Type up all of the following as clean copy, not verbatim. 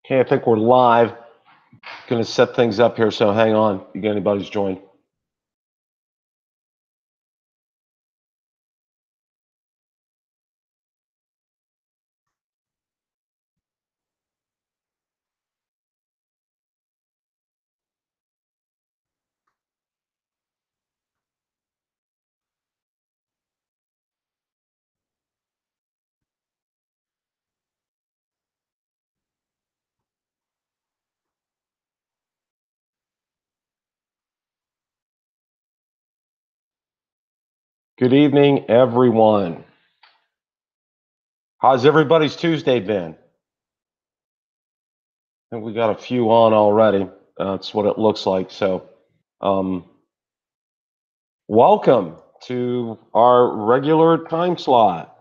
Okay, I think we're live. Going to set things up here, so hang on. You get anybody's joined. Good evening, everyone. How's everybody's Tuesday been? I think we got a few on already. That's what it looks like. So, welcome to our regular time slot.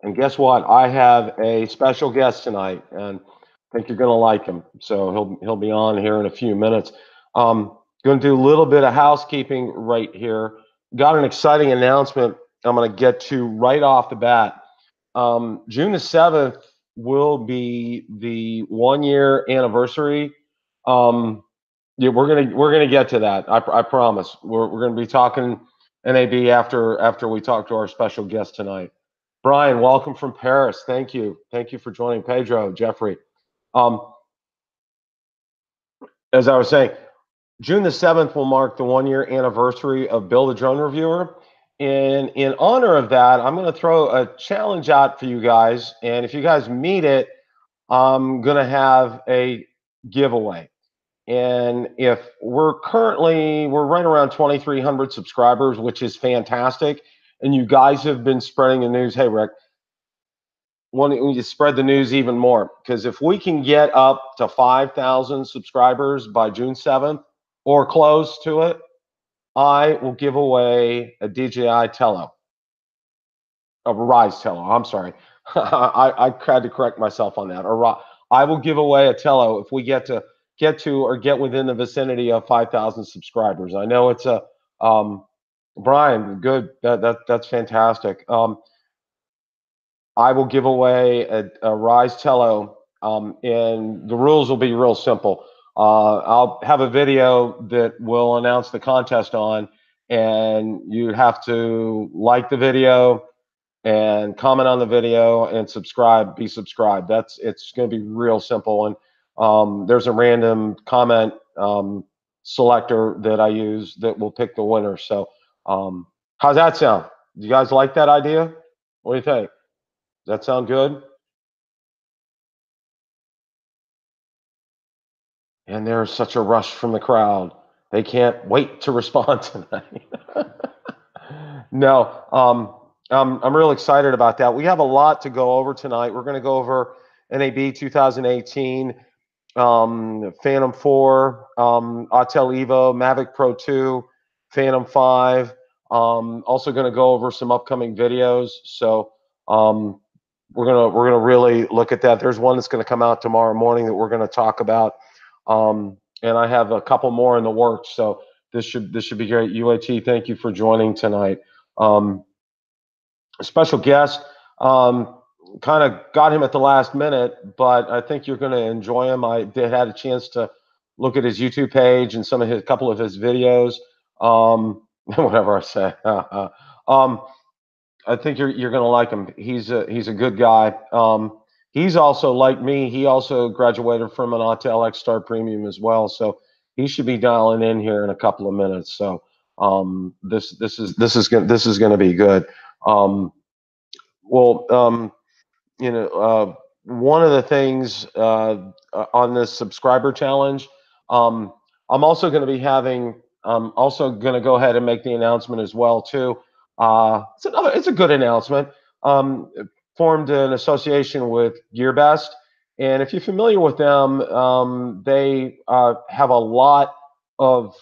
And guess what? I have a special guest tonight, and I think you're going to like him. So he'll be on here in a few minutes. Going to do a little bit of housekeeping right here. Got an exciting announcement I'm going to get to right off the bat. June the 7th will be the 1 year anniversary. Yeah, we're gonna get to that. I promise. We're gonna be talking NAB after we talk to our special guest tonight. Brian, welcome from Paris. Thank you for joining. Pedro, Jeffrey. Um, as I was saying, June the 7th will mark the 1 year anniversary of Build a Drone Reviewer. And in honor of that, I'm going to throw a challenge out for you guys. And if you guys meet it, I'm going to have a giveaway. And if we're right around 2,300 subscribers, which is fantastic. And you guys have been spreading the news. Hey, Rick, why don't you spread the news even more? Because if we can get up to 5,000 subscribers by June 7th or close to it, I will give away a DJI Tello, a Rise Tello. I'm sorry. I had to correct myself on that. I will give away a Tello if we get to or get within the vicinity of 5,000 subscribers. I know it's a Brian, good. That's fantastic. I will give away a Rise Tello, and the rules will be real simple. I'll have a video that will announce the contest on, and you have to like the video and comment on the video and subscribe. Be subscribed. It's going to be real simple. And there's a random comment selector that I use that will pick the winner. So, how's that sound? Do you guys like that idea? What do you think? Does that sound good? And there's such a rush from the crowd. They can't wait to respond tonight. No, I'm real excited about that. We have a lot to go over tonight. We're going to go over NAB 2018, Phantom 4, Autel Evo, Mavic Pro 2, Phantom 5. Also going to go over some upcoming videos. So we're gonna really look at that. There's one that's going to come out tomorrow morning that we're going to talk about, and I have a couple more in the works. So this should be great. UAT, thank you for joining tonight. A special guest. Kind of got him at the last minute, but I think you're going to enjoy him. I had a chance to look at his YouTube page and a couple of his videos. Whatever I say. I think you're going to like him. He's a good guy. He's also like me. He also graduated from an Autel X Star Premium as well. So he should be dialing in here in a couple of minutes. So this is going to be good. Well, one of the things on this subscriber challenge, I'm also going to be having. I'm also going to go ahead and make the announcement as well too. It's a good announcement. Formed an association with GearBest, and if you're familiar with them, they have a lot of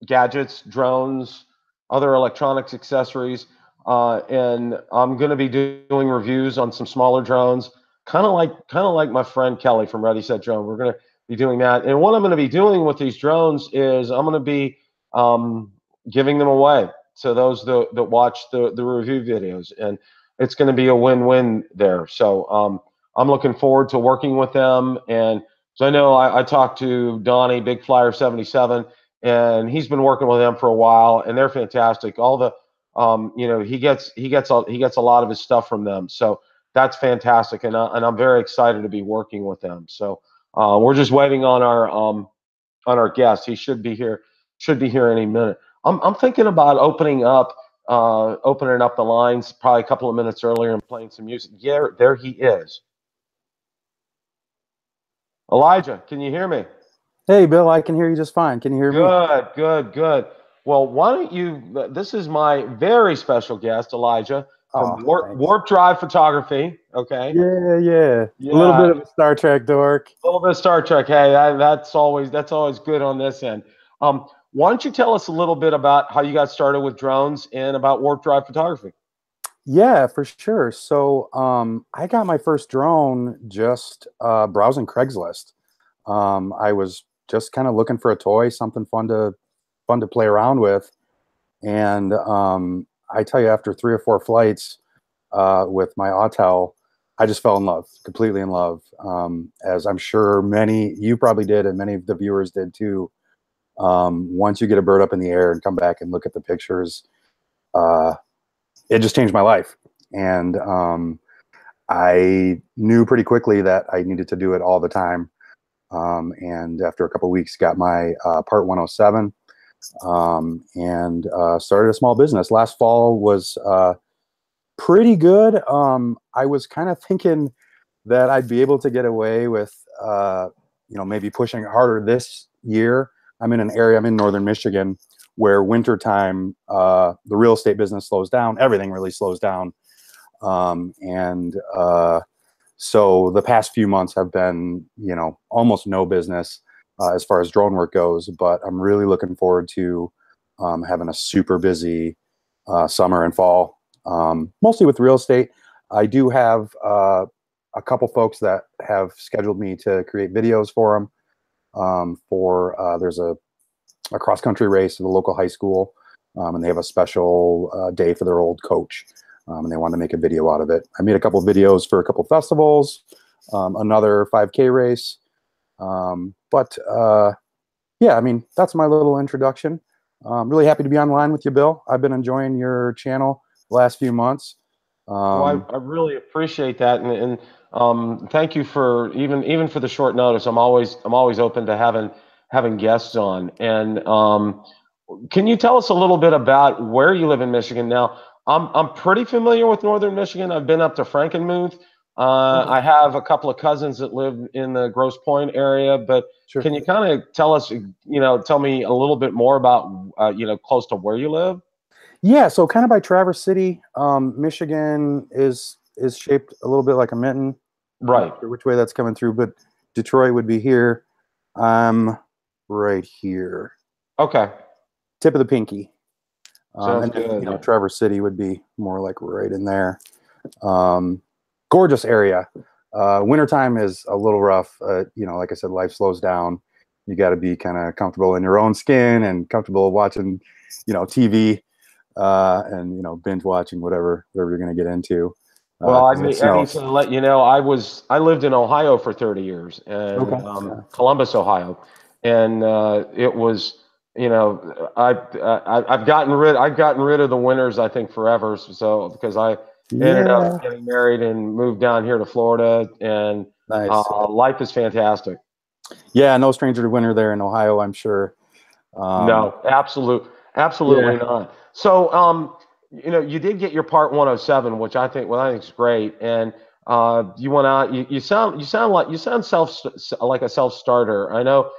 gadgets, drones, other electronics accessories, and I'm going to be doing reviews on some smaller drones, kind of like my friend Kelly from Ready Set Drone. We're going to be doing that, and what I'm going to be doing with these drones is I'm going to be giving them away to those that watch the review videos, and it's going to be a win-win there. So I'm looking forward to working with them. And so I know I talked to Donnie, Big Flyer 77, and he's been working with them for a while, and they're fantastic. All the he gets a lot of his stuff from them, so that's fantastic, and I'm very excited to be working with them. So we're just waiting on our guest. He should be here any minute. I'm thinking about opening up the lines probably a couple of minutes earlier and playing some music. Yeah, there he is. Elijah, can you hear me? Hey, Bill, I can hear you just fine. Can you hear me? Good, good, good. Well, why don't you? This is my very special guest, Elijah, from Oh, thanks. Warp Drive Photography. Okay. Yeah, yeah. A little Yeah, bit of a Star Trek dork. a little bit of Star Trek. Hey, that's always good on this end. Why don't you tell us a little bit about how you got started with drones and about Warp Drive Photography? Yeah, for sure. So, I got my first drone just browsing Craigslist. I was just kind of looking for a toy, something fun to play around with, and I tell you, after 3 or 4 flights with my Autel, I just fell in love, completely in love. As I'm sure many you probably did, and many of the viewers did too. Once you get a bird up in the air and come back and look at the pictures, uh, it just changed my life. And I knew pretty quickly that I needed to do it all the time. And after a couple of weeks, got my Part 107, and started a small business. Last fall was pretty good. I was kind of thinking that I'd be able to get away with, maybe pushing harder this year. I'm in northern Michigan, where wintertime, the real estate business slows down. Everything really slows down. And so the past few months have been, almost no business as far as drone work goes. But I'm really looking forward to having a super busy summer and fall, mostly with real estate. I do have a couple folks that have scheduled me to create videos for them. There's a cross country race at the local high school, and they have a special day for their old coach, and they want to make a video out of it. I made a couple videos for a couple festivals, another 5K race, but yeah, I mean, that's my little introduction. I'm really happy to be online with you, Bill. I've been enjoying your channel the last few months. Well, I really appreciate that, and thank you for even for the short notice. I'm always open to having guests on. And can you tell us a little bit about where you live in Michigan? Now, I'm pretty familiar with northern Michigan. I've been up to Frankenmuth. Okay, I have a couple of cousins that live in the Grosse Pointe area, but sure. can you kind of tell me a little bit more about close to where you live? Yeah, so kind of by Traverse City, Michigan is shaped a little bit like a mitten. Not Right. sure which way that's coming through, but Detroit would be here. I'm right here, Okay. tip of the pinky. Sounds And then, good. Traverse City would be more like right in there. Um, Gorgeous area. Wintertime is a little rough. Like I said, life slows down. You got to be kind of comfortable in your own skin and comfortable watching, TV, and binge watching whatever you're going to get into. Well, I Because it need, I need to snows. let you know I lived in Ohio for 30 years, and Okay. Yeah. Columbus, Ohio, and it was I've gotten rid of the winters, I think, forever. So because I ended Yeah. up getting married and moved down here to Florida, and Nice. life is fantastic. Yeah. No stranger to winter there in Ohio, I'm sure. Um, No, absolutely yeah. not. So, you did get your Part 107, which I think is great, and you went out. You sound like a self starter. I know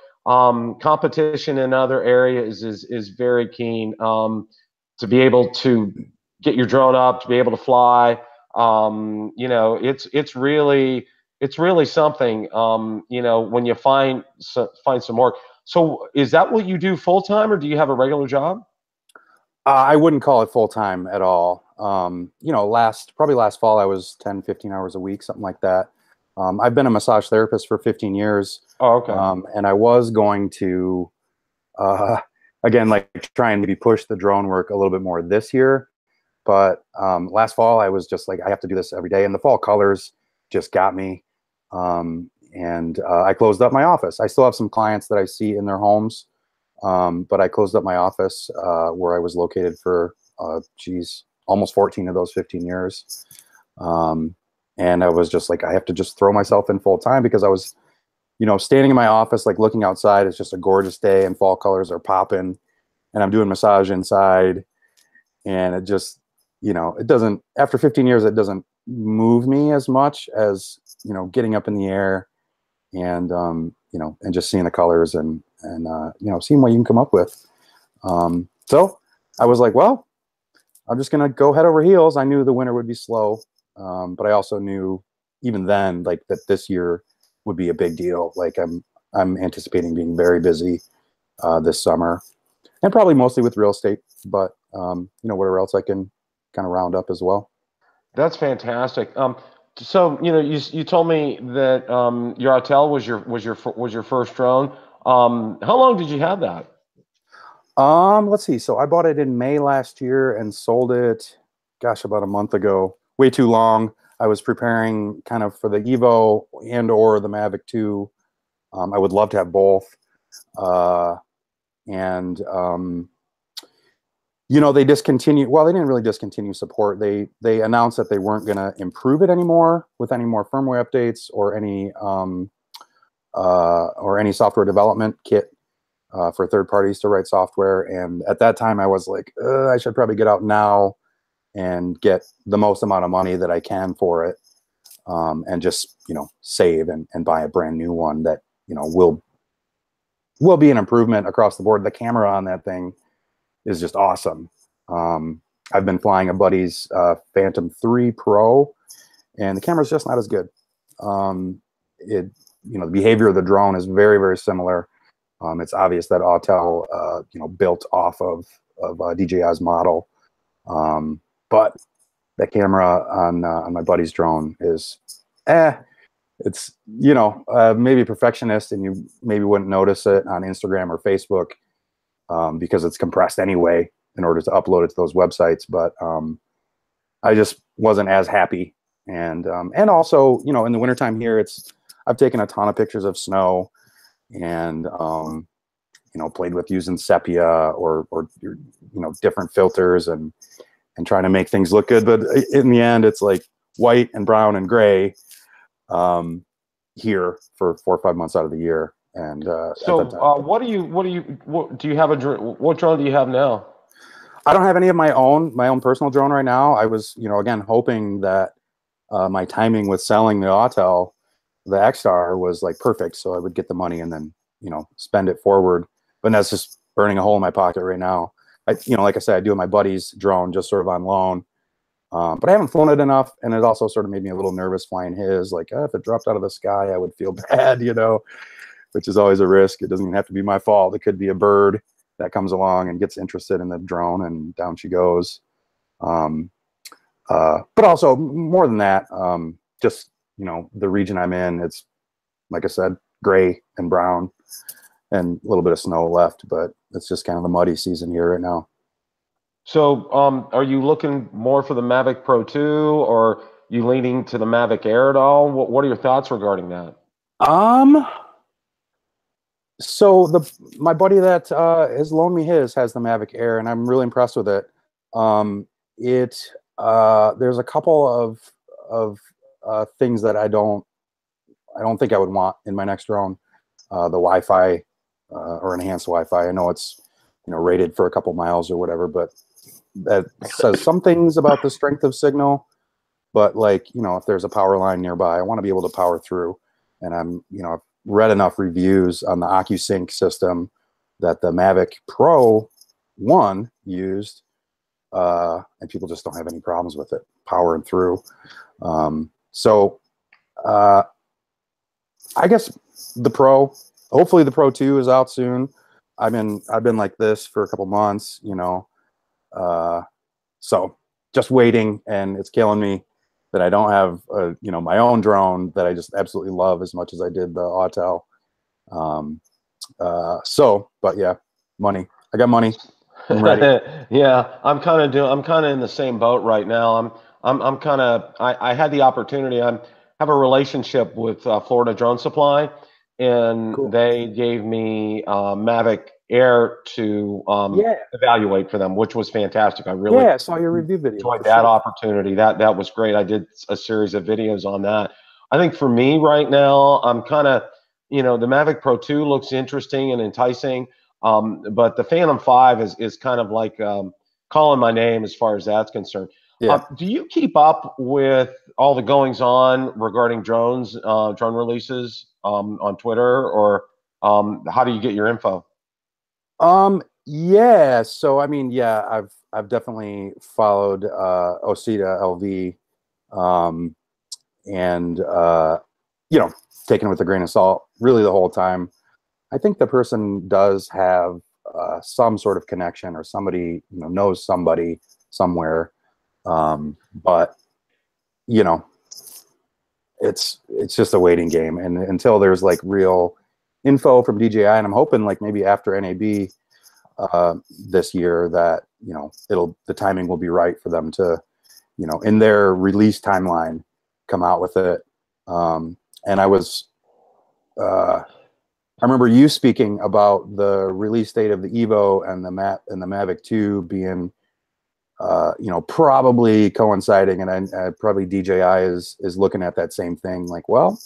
competition in other areas is very keen, to be able to get your drone up, to be able to fly. It's really something. When you find some work. So is that what you do full time, or do you have a regular job? I wouldn't call it full time at all. Probably last fall, I was 10, 15 hours a week, something like that. I've been a massage therapist for 15 years. Oh, okay. And I was going to, uh, again, like try and maybe push the drone work a little bit more this year. But last fall, I was just like, I have to do this every day. And the fall colors just got me. And I closed up my office. I still have some clients that I see in their homes, but I closed up my office where I was located for, geez, almost 14 of those 15 years. And I was just like, I have to just throw myself in full time, because I was, you know, standing in my office, like looking outside. It's just a gorgeous day and fall colors are popping, and I'm doing massage inside. And it just, you know, it doesn't, after 15 years, it doesn't move me as much as, you know, getting up in the air and, you know, and just seeing the colors and you know, seeing what you can come up with. So I was like, well, I'm just going to go head over heels. I knew the winter would be slow. But I also knew even then, like, that this year would be a big deal. Like, I'm anticipating being very busy this summer, and probably mostly with real estate, but you know, whatever else I can kind of round up as well. That's fantastic. So you know, you told me that your Autel was your first drone. How long did you have that? Let's see. So I bought it in May last year and sold it, gosh, about a month ago. Way too long. I was preparing kind of for the Evo and or the Mavic 2. I would love to have both. And you know, they discontinued. Well, they didn't really discontinue support. They announced that they weren't going to improve it anymore with any more firmware updates or any software development kit for third parties to write software. And at that time, I was like, I should probably get out now and get the most amount of money that I can for it, and just, you know, save and buy a brand new one that, you know, will be an improvement across the board. The camera on that thing is just awesome. I've been flying a buddy's Phantom 3 Pro, and the camera's just not as good. You know, the behavior of the drone is very, very similar. It's obvious that Autel, you know, built off of DJI's model. But the camera on my buddy's drone is, it's, you know, maybe a perfectionist, and you maybe wouldn't notice it on Instagram or Facebook, because it's compressed anyway in order to upload it to those websites. But I just wasn't as happy. And also, you know, in the wintertime here, I've taken a ton of pictures of snow, and you know, played with using sepia or you know, different filters and trying to make things look good. But in the end, it's like white and brown and gray here for 4 or 5 months out of the year. And So what do you have what drone do you have now? I don't have any of my own personal drone right now. I was, you know, again, hoping that my timing with selling the Autel, the X-Star, was like perfect, so I would get the money and then, you know, spend it forward. But that's just burning a hole in my pocket right now. You know, like I said, I do my buddy's drone just sort of on loan, but I haven't flown it enough, and it also sort of made me a little nervous flying his. Like, if it dropped out of the sky, I would feel bad, you know, which is always a risk. It doesn't even have to be my fault. It could be a bird that comes along and gets interested in the drone, and down she goes. But also, more than that, just, you know, the region I'm in, it's, like I said, gray and brown and a little bit of snow left, but it's just kind of the muddy season here right now. So are you looking more for the Mavic Pro 2, or you leaning to the Mavic Air at all? What are your thoughts regarding that? So my buddy that has loaned me his has the Mavic Air, and I'm really impressed with it. There's a couple of things that I don't think I would want in my next drone. The Wi-Fi or enhanced Wi-Fi. I know it's, you know, rated for a couple miles or whatever, but that says some things about the strength of signal. But, like, you know, if there's a power line nearby, I want to be able to power through. And I'm, you know, I've read enough reviews on the OcuSync system that the Mavic Pro 1 used, and people just don't have any problems with it powering through. So I guess the Pro, hopefully the Pro 2 is out soon. I've been like this for a couple months, you know, so just waiting, and it's killing me that I don't have you know, my own drone that I just absolutely love as much as I did the Autel. So, but yeah, money. I got money. I'm ready. Yeah, I'm kind of in the same boat right now. I had the opportunity. I'm have a relationship with Florida Drone Supply, and Cool. they gave me Mavic Air to Yeah. evaluate for them, which was fantastic. I really Yeah, I saw your review video enjoyed for that sure. opportunity. That was great. I did a series of videos on that. I think for me right now, I'm kind of, the Mavic Pro 2 looks interesting and enticing, but the Phantom 5 is kind of like calling my name as far as that's concerned. Yeah. Do you keep up with all the goings on regarding drones, drone releases on Twitter, or how do you get your info? Yeah, so I mean, yeah, I've definitely followed Osita LV, um and taken it with a grain of salt really the whole time. I think the person does have some sort of connection, or somebody knows somebody somewhere, but you know it's just a waiting game, and until there's like real info from DJI, and I'm hoping like maybe after NAB this year that the timing will be right for them to in their release timeline come out with it. And I remember you speaking about the release date of the Evo and the Mavic 2 being probably coinciding, and I probably DJI is looking at that same thing, like, well,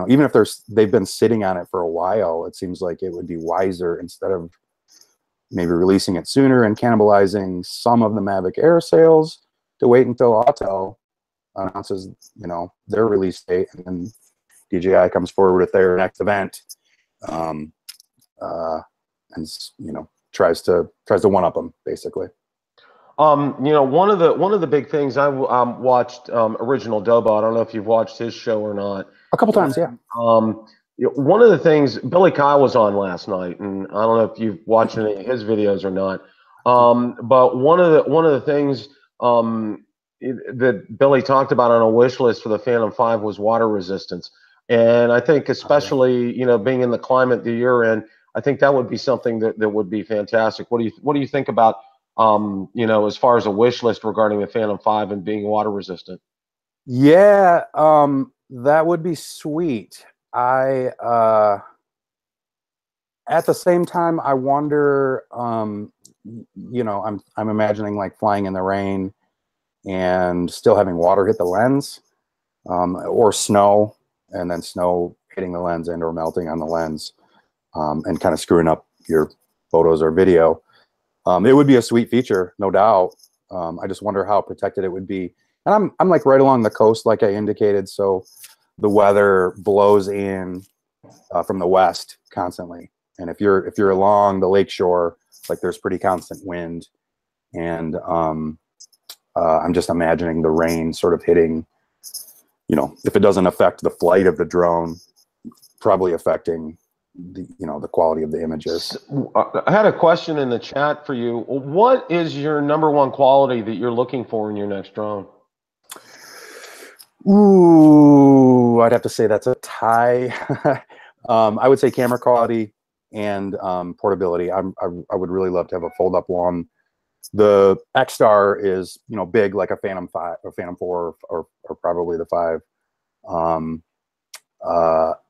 even if they've been sitting on it for a while, it seems like it would be wiser, instead of maybe releasing it sooner and cannibalizing some of the Mavic Air sales, to wait until Autel announces their release date, and then DJI comes forward with their next event, and tries to one up them basically. One of the big things I watched Original Dobo. I don't know if you've watched his show or not. A couple times, yeah. One of the things, Billy Kyle was on last night, and I don't know if you've watched any of his videos or not. But one of the things that Billy talked about on a wish list for the Phantom 5 was water resistance. And I think, especially being in the climate that you're in, I think that would be something that would be fantastic. What do you think about as far as a wish list regarding the Phantom 5 and being water resistant? Yeah, that would be sweet. At the same time, I wonder, I'm imagining like flying in the rain and still having water hit the lens, or snow, and then snow hitting the lens and or melting on the lens, and kind of screwing up your photos or video. It would be a sweet feature, no doubt. I just wonder how protected it would be. And I'm like right along the coast, like I indicated, so the weather blows in from the west constantly. And if you're along the lake shore, like there's pretty constant wind, and I'm just imagining the rain sort of hitting. If it doesn't affect the flight of the drone, probably affecting the quality of the images. I had a question in the chat for you. What is your #1 quality that you're looking for in your next drone? Ooh, I'd have to say that's a tie. I would say camera quality and portability. I would really love to have a fold-up one. The X-Star is big, like a Phantom 5 or Phantom 4, or probably the 5.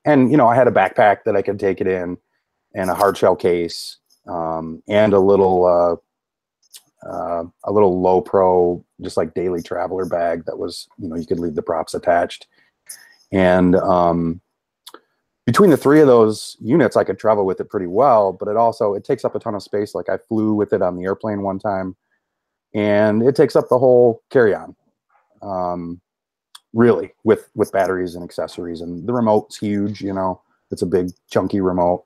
And I had a backpack that I could take it in, and a hard shell case, and a little low pro, just like daily traveler bag that was, you could leave the props attached. And between the three of those units, I could travel with it pretty well, but it takes up a ton of space. Like I flew with it on the airplane one time, and it takes up the whole carry-on, really, with batteries and accessories. And the remote's huge, it's a big chunky remote.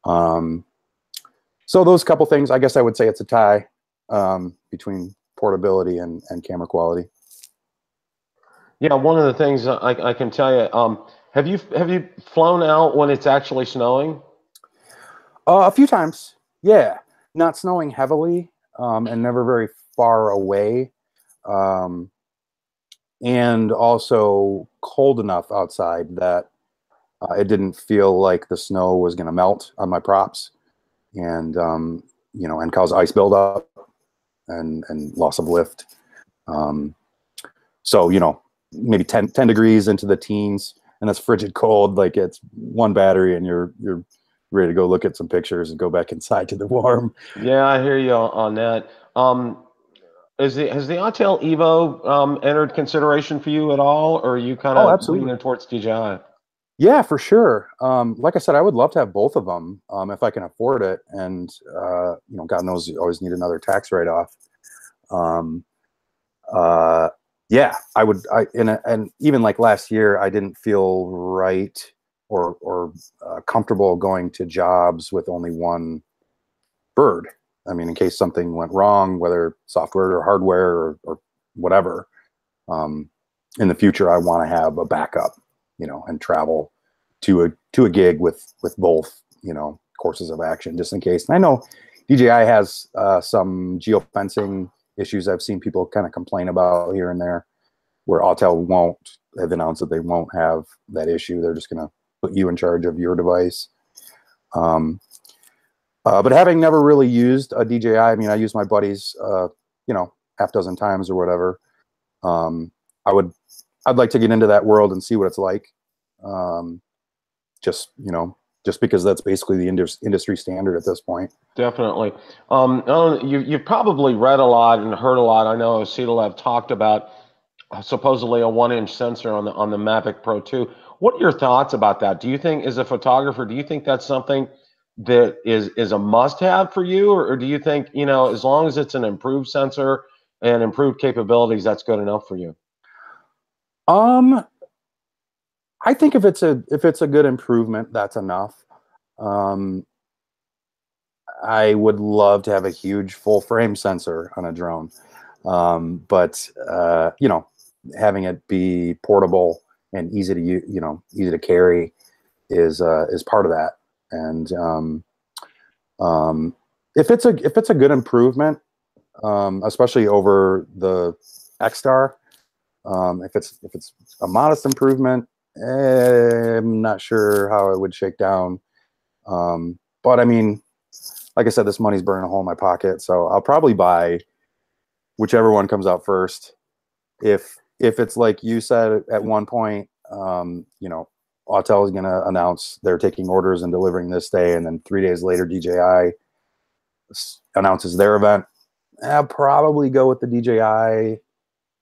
So those couple things, I guess I would say it's a tie between portability and camera quality. Yeah, one of the things I can tell you, have you flown out when it's actually snowing? A few times, yeah. Not snowing heavily, and never very far away, and also cold enough outside that it didn't feel like the snow was going to melt on my props, and and cause ice buildup and loss of lift. So maybe 10 degrees into the teens, and that's frigid cold. Like it's one battery and you're ready to go look at some pictures and go back inside to the warm. Yeah, I hear you on that. Has the Autel Evo entered consideration for you at all, or are you kind Oh, of absolutely. leaning towards DJI? Yeah, for sure. Like I said, I would love to have both of them if I can afford it. And God knows you always need another tax write-off. Um, yeah, I would. And even like last year, I didn't feel right or comfortable going to jobs with only one bird. I mean, in case something went wrong, whether software or hardware or whatever. Um, in the future, I want to have a backup, and travel to a gig with both, courses of action just in case. And I know DJI has some geofencing issues I've seen people kind of complain about here and there, where Autel have announced that they won't have that issue. They're just going to put you in charge of your device. But having never really used a DJI, I mean, I use my buddies, half dozen times or whatever. I'd like to get into that world and see what it's like. Just because that's basically the industry standard at this point. Definitely. You've probably read a lot and heard a lot. I know Cedelab talked about supposedly a 1-inch sensor on the Mavic Pro 2. What are your thoughts about that? Do you think, as a photographer, do you think that's something that is a must-have for you, or do you think, as long as it's an improved sensor and improved capabilities, that's good enough for you? I think if it's a good improvement, that's enough. I would love to have a huge full frame sensor on a drone, but having it be portable and easy to easy to carry is part of that. And if it's a good improvement, especially over the X-Star, if it's a modest improvement, I'm not sure how it would shake down. But I mean, like I said, this money's burning a hole in my pocket, so I'll probably buy whichever one comes out first. If it's like you said at one point, Autel is going to announce they're taking orders and delivering this day, and then 3 days later, DJI announces their event. I'll probably go with the DJI,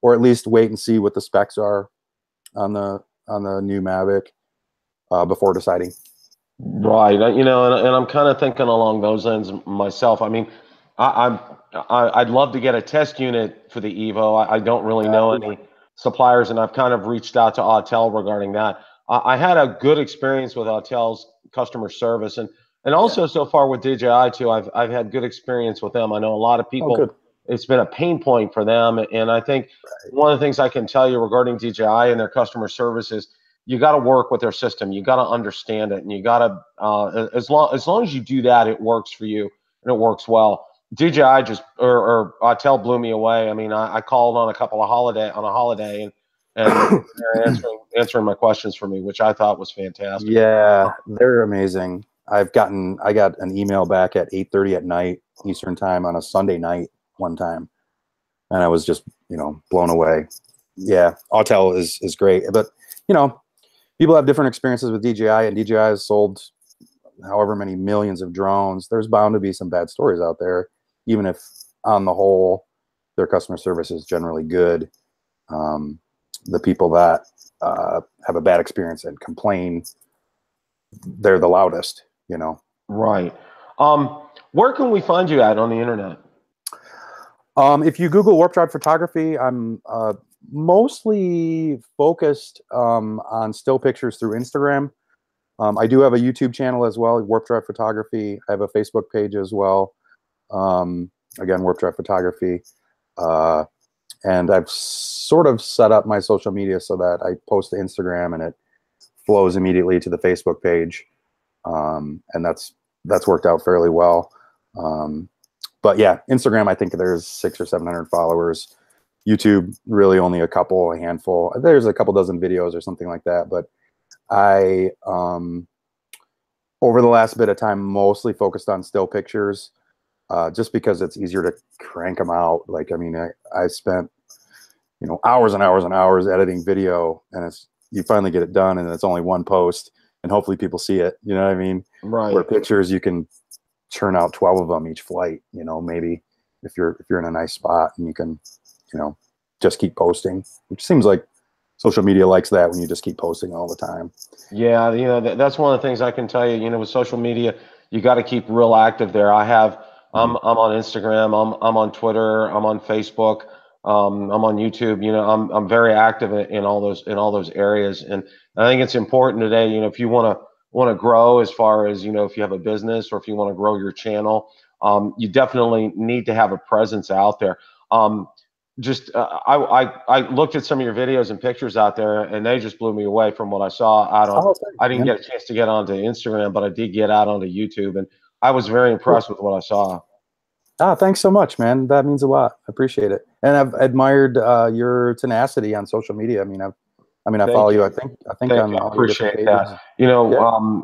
or at least wait and see what the specs are on the new Mavic before deciding. Right. And I'm kind of thinking along those lines myself. I mean, I'd love to get a test unit for the Evo. I don't really know any suppliers, and I've kind of reached out to Autel regarding that. I had a good experience with Autel's customer service, and also so far with DJI too. I've had good experience with them. I know a lot of Oh, people. good. It's been a pain point for them, and I think one of the things I can tell you regarding DJI and their customer service is you got to work with their system. You got to understand it, and you got to as long as you do that, it works for you and it works well. DJI or Autel blew me away. I mean, I called on a holiday, and they're answering my questions for me, which I thought was fantastic. Yeah, they're amazing. I got an email back at 8:30 at night Eastern time on a Sunday night one time, and I was just blown away. Yeah, Autel is great, but people have different experiences with DJI, and DJI has sold however many millions of drones. There's bound to be some bad stories out there, even if on the whole their customer service is generally good. The people that have a bad experience and complain, they're the loudest, Right. Where can we find you at on the internet? If you Google Warp Drive Photography, I'm mostly focused on still pictures through Instagram. I do have a YouTube channel as well, Warp Drive Photography. I have a Facebook page as well. Again, Warp Drive Photography. And I've sort of set up my social media so that I post to Instagram and it flows immediately to the Facebook page. And that's worked out fairly well. But yeah, Instagram, I think there's 600 or 700 followers. YouTube, really only a handful. There's a couple dozen videos or something like that. But I, over the last bit of time, mostly focused on still pictures, just because it's easier to crank them out. Like, I mean, I spent you know, hours and hours and hours editing video, and you finally get it done, and it's only one post, and hopefully people see it. You know what I mean? Where Right. pictures, you can churn out 12 of them each flight. You know, maybe if you're in a nice spot, and you can, you know, just keep posting, which seems like social media likes that when you just keep posting all the time. Yeah, you know, that's one of the things I can tell you. You know, with social media, you got to keep real active there. Mhm. I'm on Instagram, I'm on Twitter, I'm on Facebook, I'm on YouTube. You know, I'm very active in all those areas, and I think it's important today. You know, if you want to grow, as far as, you know, if you have a business or if you want to grow your channel, you definitely need to have a presence out there. Just I looked at some of your videos and pictures out there, and they just blew me away from what I saw out on. Oh, I thanks, didn't man. get a chance to get onto Instagram, but I did get out onto YouTube, and I was very Cool. impressed with what I saw. Ah, thanks so much, man. That means a lot. I appreciate it, and I've admired your tenacity on social media. I Thank follow you. you, I think thank on you. I all your different appreciate that. pages. You know, Yeah.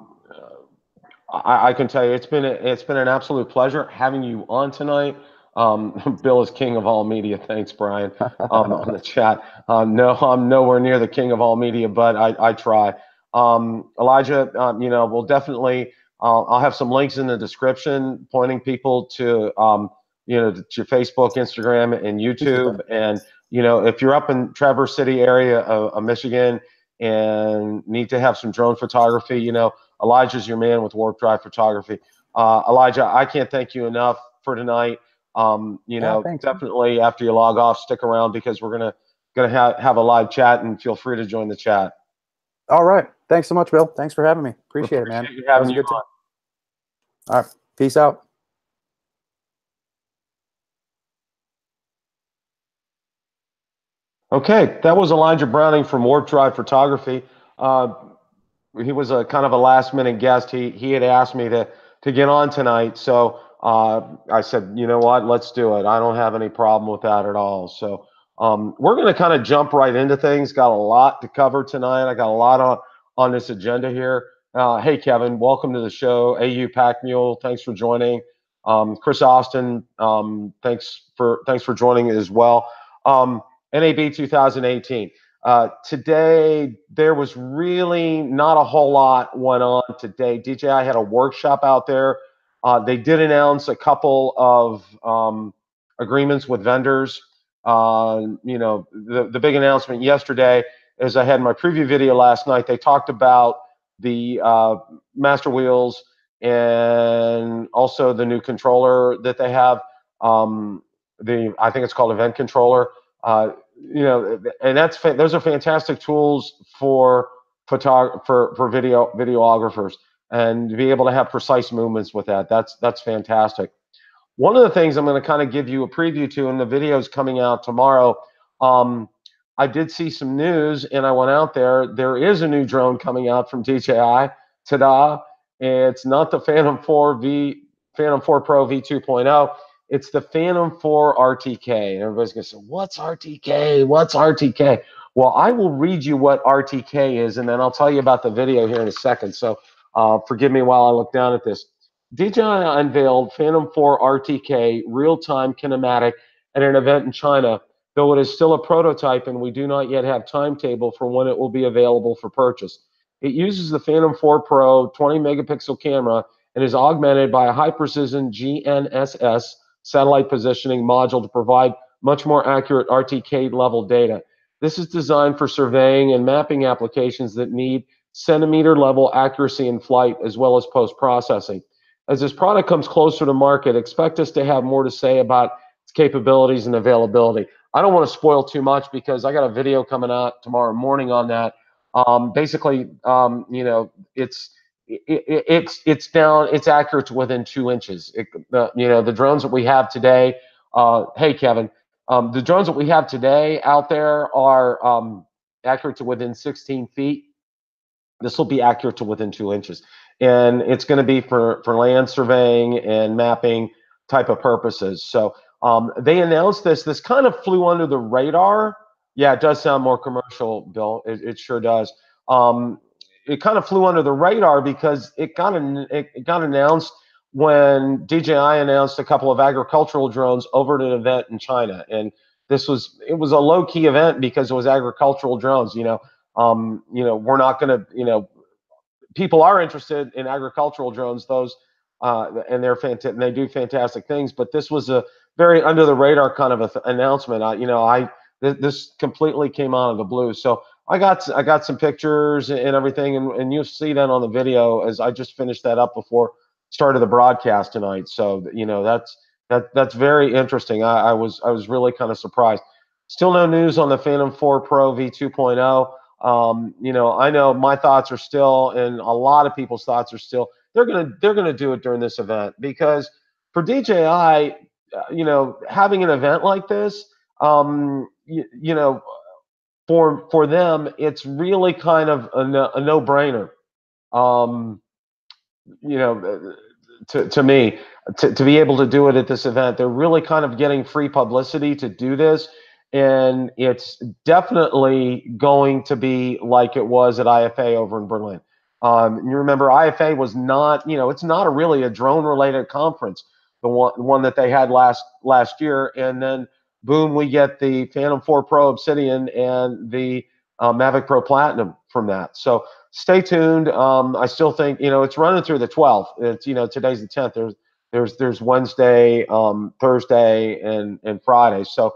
I can tell you it's been an absolute pleasure having you on tonight. Bill is king of all media. Thanks, Brian, on the chat. No, I'm nowhere near the king of all media, but I try. Elijah, you know, we'll definitely. I'll have some links in the description pointing people to, you know, to your Facebook, Instagram, and Appreciate YouTube. that. And, you know, if you're up in Traverse City area of Michigan and need to have some drone photography, you know, Elijah's your man with Warp Drive Photography. Elijah, I can't thank you enough for tonight. You Ah, know, thanks. definitely after you log off, stick around because we're gonna have a live chat, and feel free to join the chat. All right. Thanks so much, Bill. Thanks for having me. Appreciate it, man. Appreciate you That having was a you good time. on. All right. Peace out. Okay, that was Elijah Browning from Warp Drive Photography. Uh, he was a kind of a last minute guest. He had asked me to get on tonight, so I said, you know what, let's do it. I don't have any problem with that at all. So we're going to kind of jump right into things. Got a lot to cover tonight. I got a lot on this agenda here. Hey Kevin, welcome to the show. AU Pack Mule, thanks for joining. Chris Austin, thanks for joining as well. NAB 2018. Today, there was really not a whole lot went on today. DJI had a workshop out there. They did announce a couple of agreements with vendors. You know, the big announcement yesterday, as I had my preview video last night, they talked about the master wheels and also the new controller that they have. I think it's called Event Controller. You know, and those are fantastic tools for videographers, and to be able to have precise movements with that. That's fantastic. One of the things I'm going to kind of give you a preview to, and the video is coming out tomorrow. Um, I did see some news, and I went out there. There is a new drone coming out from DJI. Ta-da! It's not the Phantom 4 Pro V2.0. It's the Phantom 4 RTK. And everybody's going to say, what's RTK? What's RTK? Well, I will read you what RTK is, and then I'll tell you about the video here in a second. So forgive me while I look down at this. DJI unveiled Phantom 4 RTK real-time kinematic at an event in China, though it is still a prototype and we do not yet have timetable for when it will be available for purchase. It uses the Phantom 4 Pro 20 megapixel camera and is augmented by a high-precision GNSS satellite positioning module to provide much more accurate RTK level data. This is designed for surveying and mapping applications that need centimeter level accuracy in flight as well as post-processing. As this product comes closer to market, expect us to have more to say about its capabilities and availability. I don't want to spoil too much because I got a video coming out tomorrow morning on that. You know, it's accurate to within 2 inches. You know, the drones that we have today. Hey, Kevin, the drones that we have today out there are accurate to within 16 feet. This will be accurate to within 2 inches, and it's going to be for land surveying and mapping type of purposes. So they announced this. This kind of flew under the radar. Yeah, it does sound more commercial, Bill. It sure does. It kind of flew under the radar because it got announced when DJI announced a couple of agricultural drones over at an event in China, and it was a low key event because it was agricultural drones. We're not going to, people are interested in agricultural drones, those, and and they do fantastic things. But this was a very under the radar kind of announcement. This completely came out of the blue. So I got some pictures and everything, and you'll see that on the video as I just finished that up before started the broadcast tonight. So that's very interesting. I was really kind of surprised. Still no news on the Phantom 4 Pro V2.0. I know my thoughts are still, and a lot of people's thoughts are still, they're gonna do it during this event, because for DJI, having an event like this, for them, it's really kind of a no-brainer. Um, to me, to be able to do it at this event, they're really kind of getting free publicity to do this, and it's definitely going to be like it was at IFA over in Berlin. You remember IFA was not, it's not really a drone-related conference, the one that they had last year, and then boom, we get the Phantom 4 Pro Obsidian and the Mavic Pro Platinum from that. So stay tuned. I still think, it's running through the 12th. It's, today's the 10th. There's Wednesday, Thursday, and Friday. So,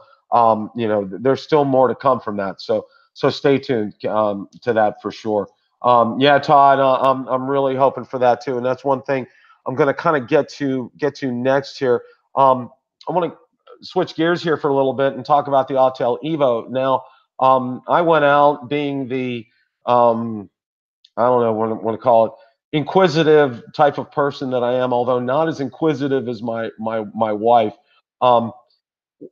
there's still more to come from that. So stay tuned to that for sure. Yeah, Todd, I'm really hoping for that too. And that's one thing I'm going to kind of get to next here. I want to switch gears here for a little bit and talk about the Autel Evo. Now, I went out being the, I don't know what I want to call it, inquisitive type of person that I am, although not as inquisitive as my wife.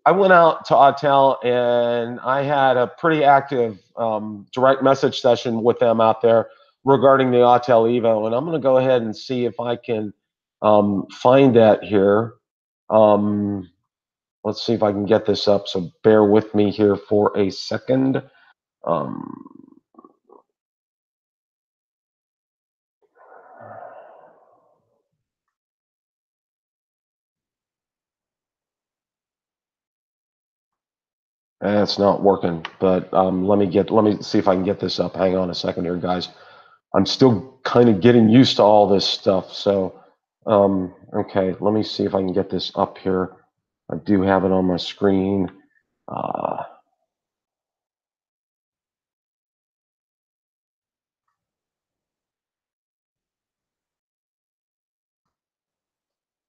I went out to Autel and I had a pretty active direct message session with them out there regarding the Autel Evo, and I'm going to go ahead and see if I can find that here. Let's see if I can get this up, so bear with me here for a second. It's not working, but let me see if I can get this up. Hang on a second here, guys. I'm still kind of getting used to all this stuff. So, okay, let me see if I can get this up here. I do have it on my screen.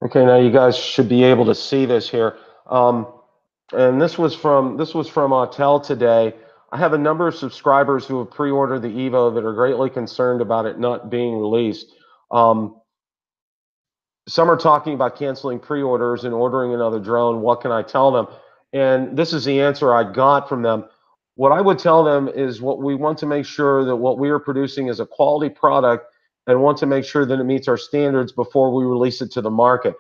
Okay, now you guys should be able to see this here. And this was from Autel today. I have a number of subscribers who have pre-ordered the Evo that are greatly concerned about it not being released. Some are talking about canceling pre-orders and ordering another drone. What can I tell them? And this is the answer I got from them. What I would tell them is what we want to make sure that what we are producing is a quality product, and want to make sure that it meets our standards before we release it to the market.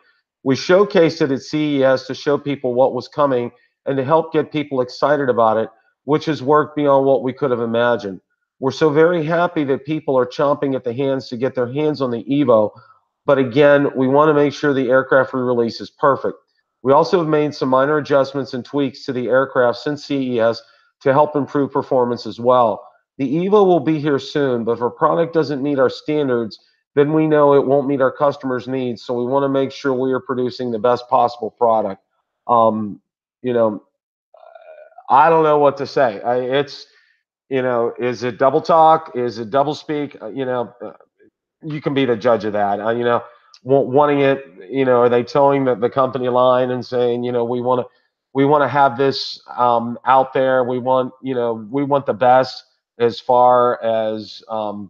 We showcased it at CES to show people what was coming and to help get people excited about it, which has worked beyond what we could have imagined. We're so very happy that people are chomping at the hands to get their hands on the Evo. But again, we want to make sure the aircraft re-release is perfect. We also have made some minor adjustments and tweaks to the aircraft since CES to help improve performance as well. The Evo will be here soon, but if a product doesn't meet our standards, then we know it won't meet our customers' needs. So we want to make sure we are producing the best possible product. You know, I don't know what to say. Is it double talk? Is it double speak? You can be the judge of that. Wanting it, are they towing the company line and saying, we want to have this out there. We want the best as far as, as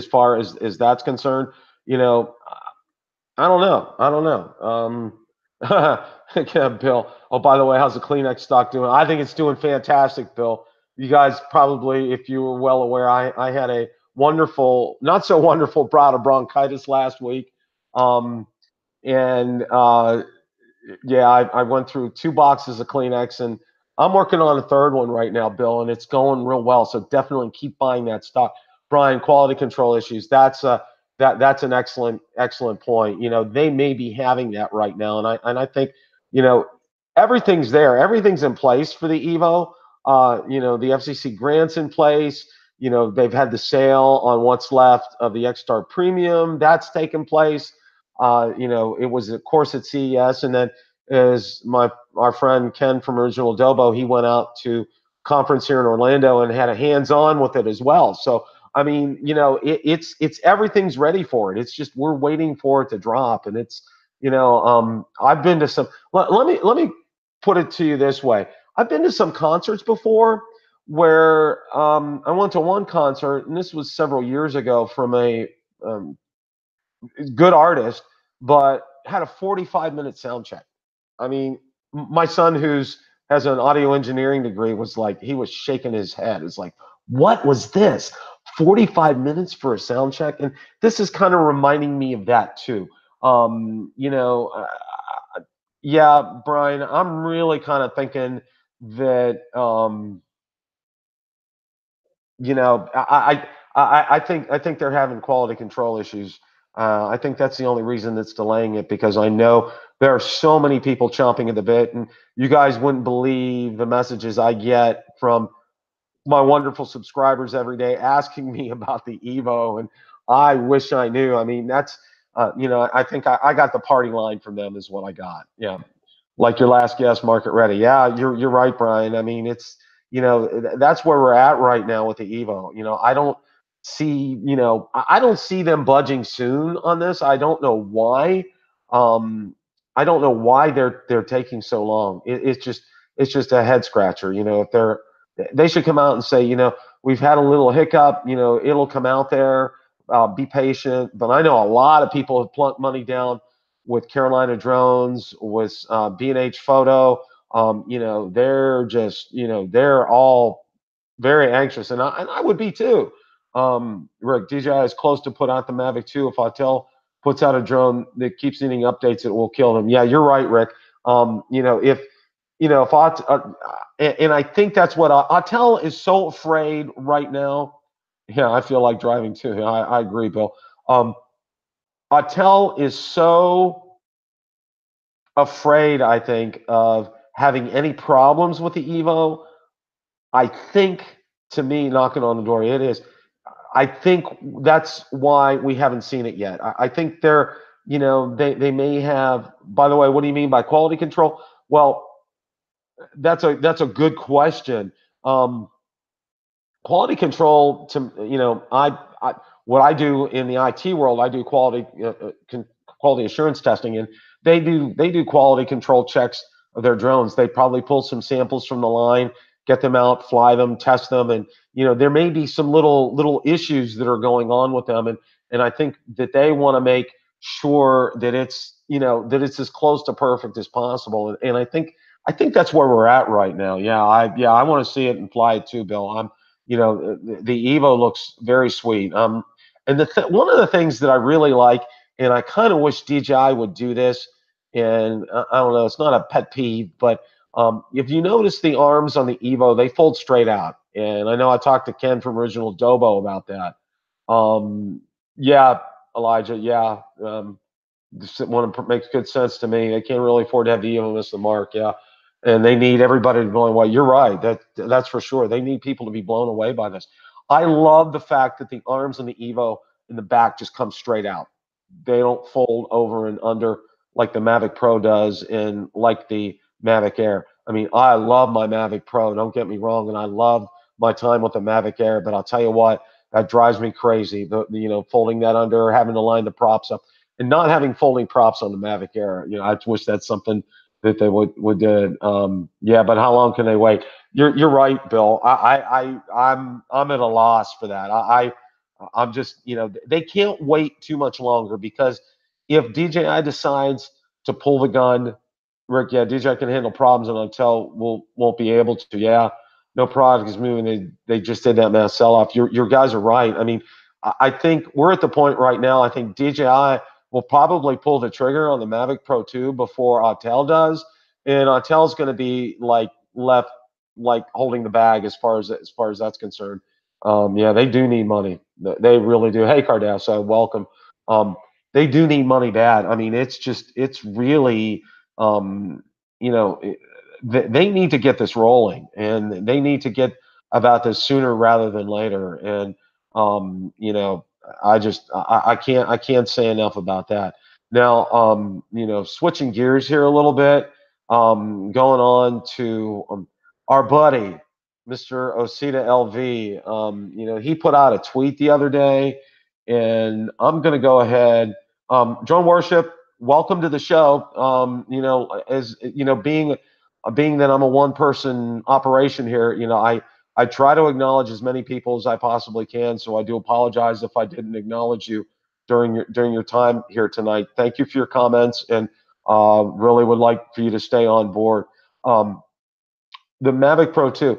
far as that's concerned. I don't know. I don't know. Yeah, Bill. Oh, by the way, how's the Kleenex stock doing? I think it's doing fantastic, Bill. You guys probably, if you were well aware, I had a wonderful, not so wonderful bout of bronchitis last week. And yeah, I went through 2 boxes of Kleenex, and I'm working on a third one right now, Bill, and it's going real well. So definitely keep buying that stock. Brian, quality control issues. That's an excellent point. They may be having that right now, and I think, everything's there. Everything's in place for the Evo. You know, the FCC grants in place. You know, they've had the sale on what's left of the X-Star Premium. That's taken place. You know, it was, of course, at CES. And then as our friend Ken from Original Dobo, he went out to conference here in Orlando and had a hands-on with it as well. So, I mean, you know, it's everything's ready for it. It's just we're waiting for it to drop. And it's, you know, I've been to some. Let me put it to you this way. I've been to some concerts before where I went to one concert, and this was several years ago from a um, good artist, but had a 45-minute sound check. I mean, my son, who's has an audio engineering degree, was like, he was shaking his head. It's like, what was this? 45 minutes for a sound check? And this is kind of reminding me of that too. You know, yeah, Brian, I'm really kind of thinking that, you know, I think they're having quality control issues. I think that's the only reason that's delaying it, because I know there are so many people chomping at the bit, and you guys wouldn't believe the messages I get from my wonderful subscribers every day asking me about the Evo, and I wish I knew. I mean, that's you know, I think I got the party line from them is what I got. Yeah, like your last guest, market ready. Yeah, you're right, Brian. I mean, it's, you know, that's where we're at right now with the Evo. You know, I don't see, you know, I don't see them budging soon on this. I don't know why. Um, I don't know why they're taking so long. It's just a head scratcher. You know, if they should come out and say, you know, we've had a little hiccup. You know, it'll come out there. Be patient. But I know a lot of people have plunked money down with Carolina Drones, with B&H Photo. You know, they're just, you know, they're all very anxious, and I would be too. Rick, DJI is close to put out the Mavic 2. If Autel puts out a drone that keeps needing updates, it will kill them. Yeah, you're right, Rick. You know, if and I think that's what Autel is so afraid right now. Yeah, I feel like driving too. I agree, Bill. Autel is so afraid, I think, of having any problems with the Evo. I think, to me, knocking on the door, it is. I think that's why we haven't seen it yet. I think they're, you know, they may have. By the way, what do you mean by quality control? Well, that's a good question. Um, Quality control, to, you know, I what I do in the IT world, I do quality assurance testing, and they do quality control checks of their drones. They probably pull some samples from the line, get them out, fly them, test them, and, you know, there may be some little issues that are going on with them, and I think that they want to make sure that it's, you know, that it's as close to perfect as possible, and I think that's where we're at right now. Yeah, I want to see it and fly it too, Bill. You know, the Evo looks very sweet. And one of the things that I really like, and I kind of wish DJI would do this, and I don't know, it's not a pet peeve, but if you notice the arms on the Evo, they fold straight out. And I know I talked to Ken from Original Dobo about that. Yeah, Elijah, yeah. This one makes good sense to me. They can't really afford to have the Evo miss the mark. Yeah, and they need everybody to be blown away. You're right. That's for sure. They need people to be blown away by this. I love the fact that the arms in the Evo in the back just come straight out. They don't fold over and under like the Mavic Pro does, and like the Mavic Air. I mean, I love my Mavic Pro. Don't get me wrong, and I love my time with the Mavic Air. But I'll tell you what, that drives me crazy. You know, folding that under, having to line the props up, and not having folding props on the Mavic Air. You know, I wish that's something that they would do. Yeah, but how long can they wait? You're right, Bill. I'm at a loss for that. I'm just, you know, they can't wait too much longer, because if DJI decides to pull the gun, Rick, yeah, DJI can handle problems, and Autel won't be able to. Yeah, no product is moving. They just did that mass sell off. Your guys are right. I mean, I think we're at the point right now. I think DJI will probably pull the trigger on the Mavic Pro 2 before Autel does, and Autel's going to be like left like holding the bag as far as that's concerned. Yeah, they do need money. They really do. Hey, Cardassa, welcome. Um, they do need money bad. I mean, it's really, um, you know, they need to get this rolling, and they need to get about this sooner rather than later. And you know, I can't say enough about that. Now, you know, switching gears here a little bit, going on to our buddy, Mr. Osita LV. You know, he put out a tweet the other day, and I'm going to go ahead. Drone Worship, welcome to the show. You know, as you know, being that I'm a one-person operation here, you know, I try to acknowledge as many people as I possibly can. So I do apologize if I didn't acknowledge you during your time here tonight. Thank you for your comments, and really would like for you to stay on board. Um, the Mavic Pro 2,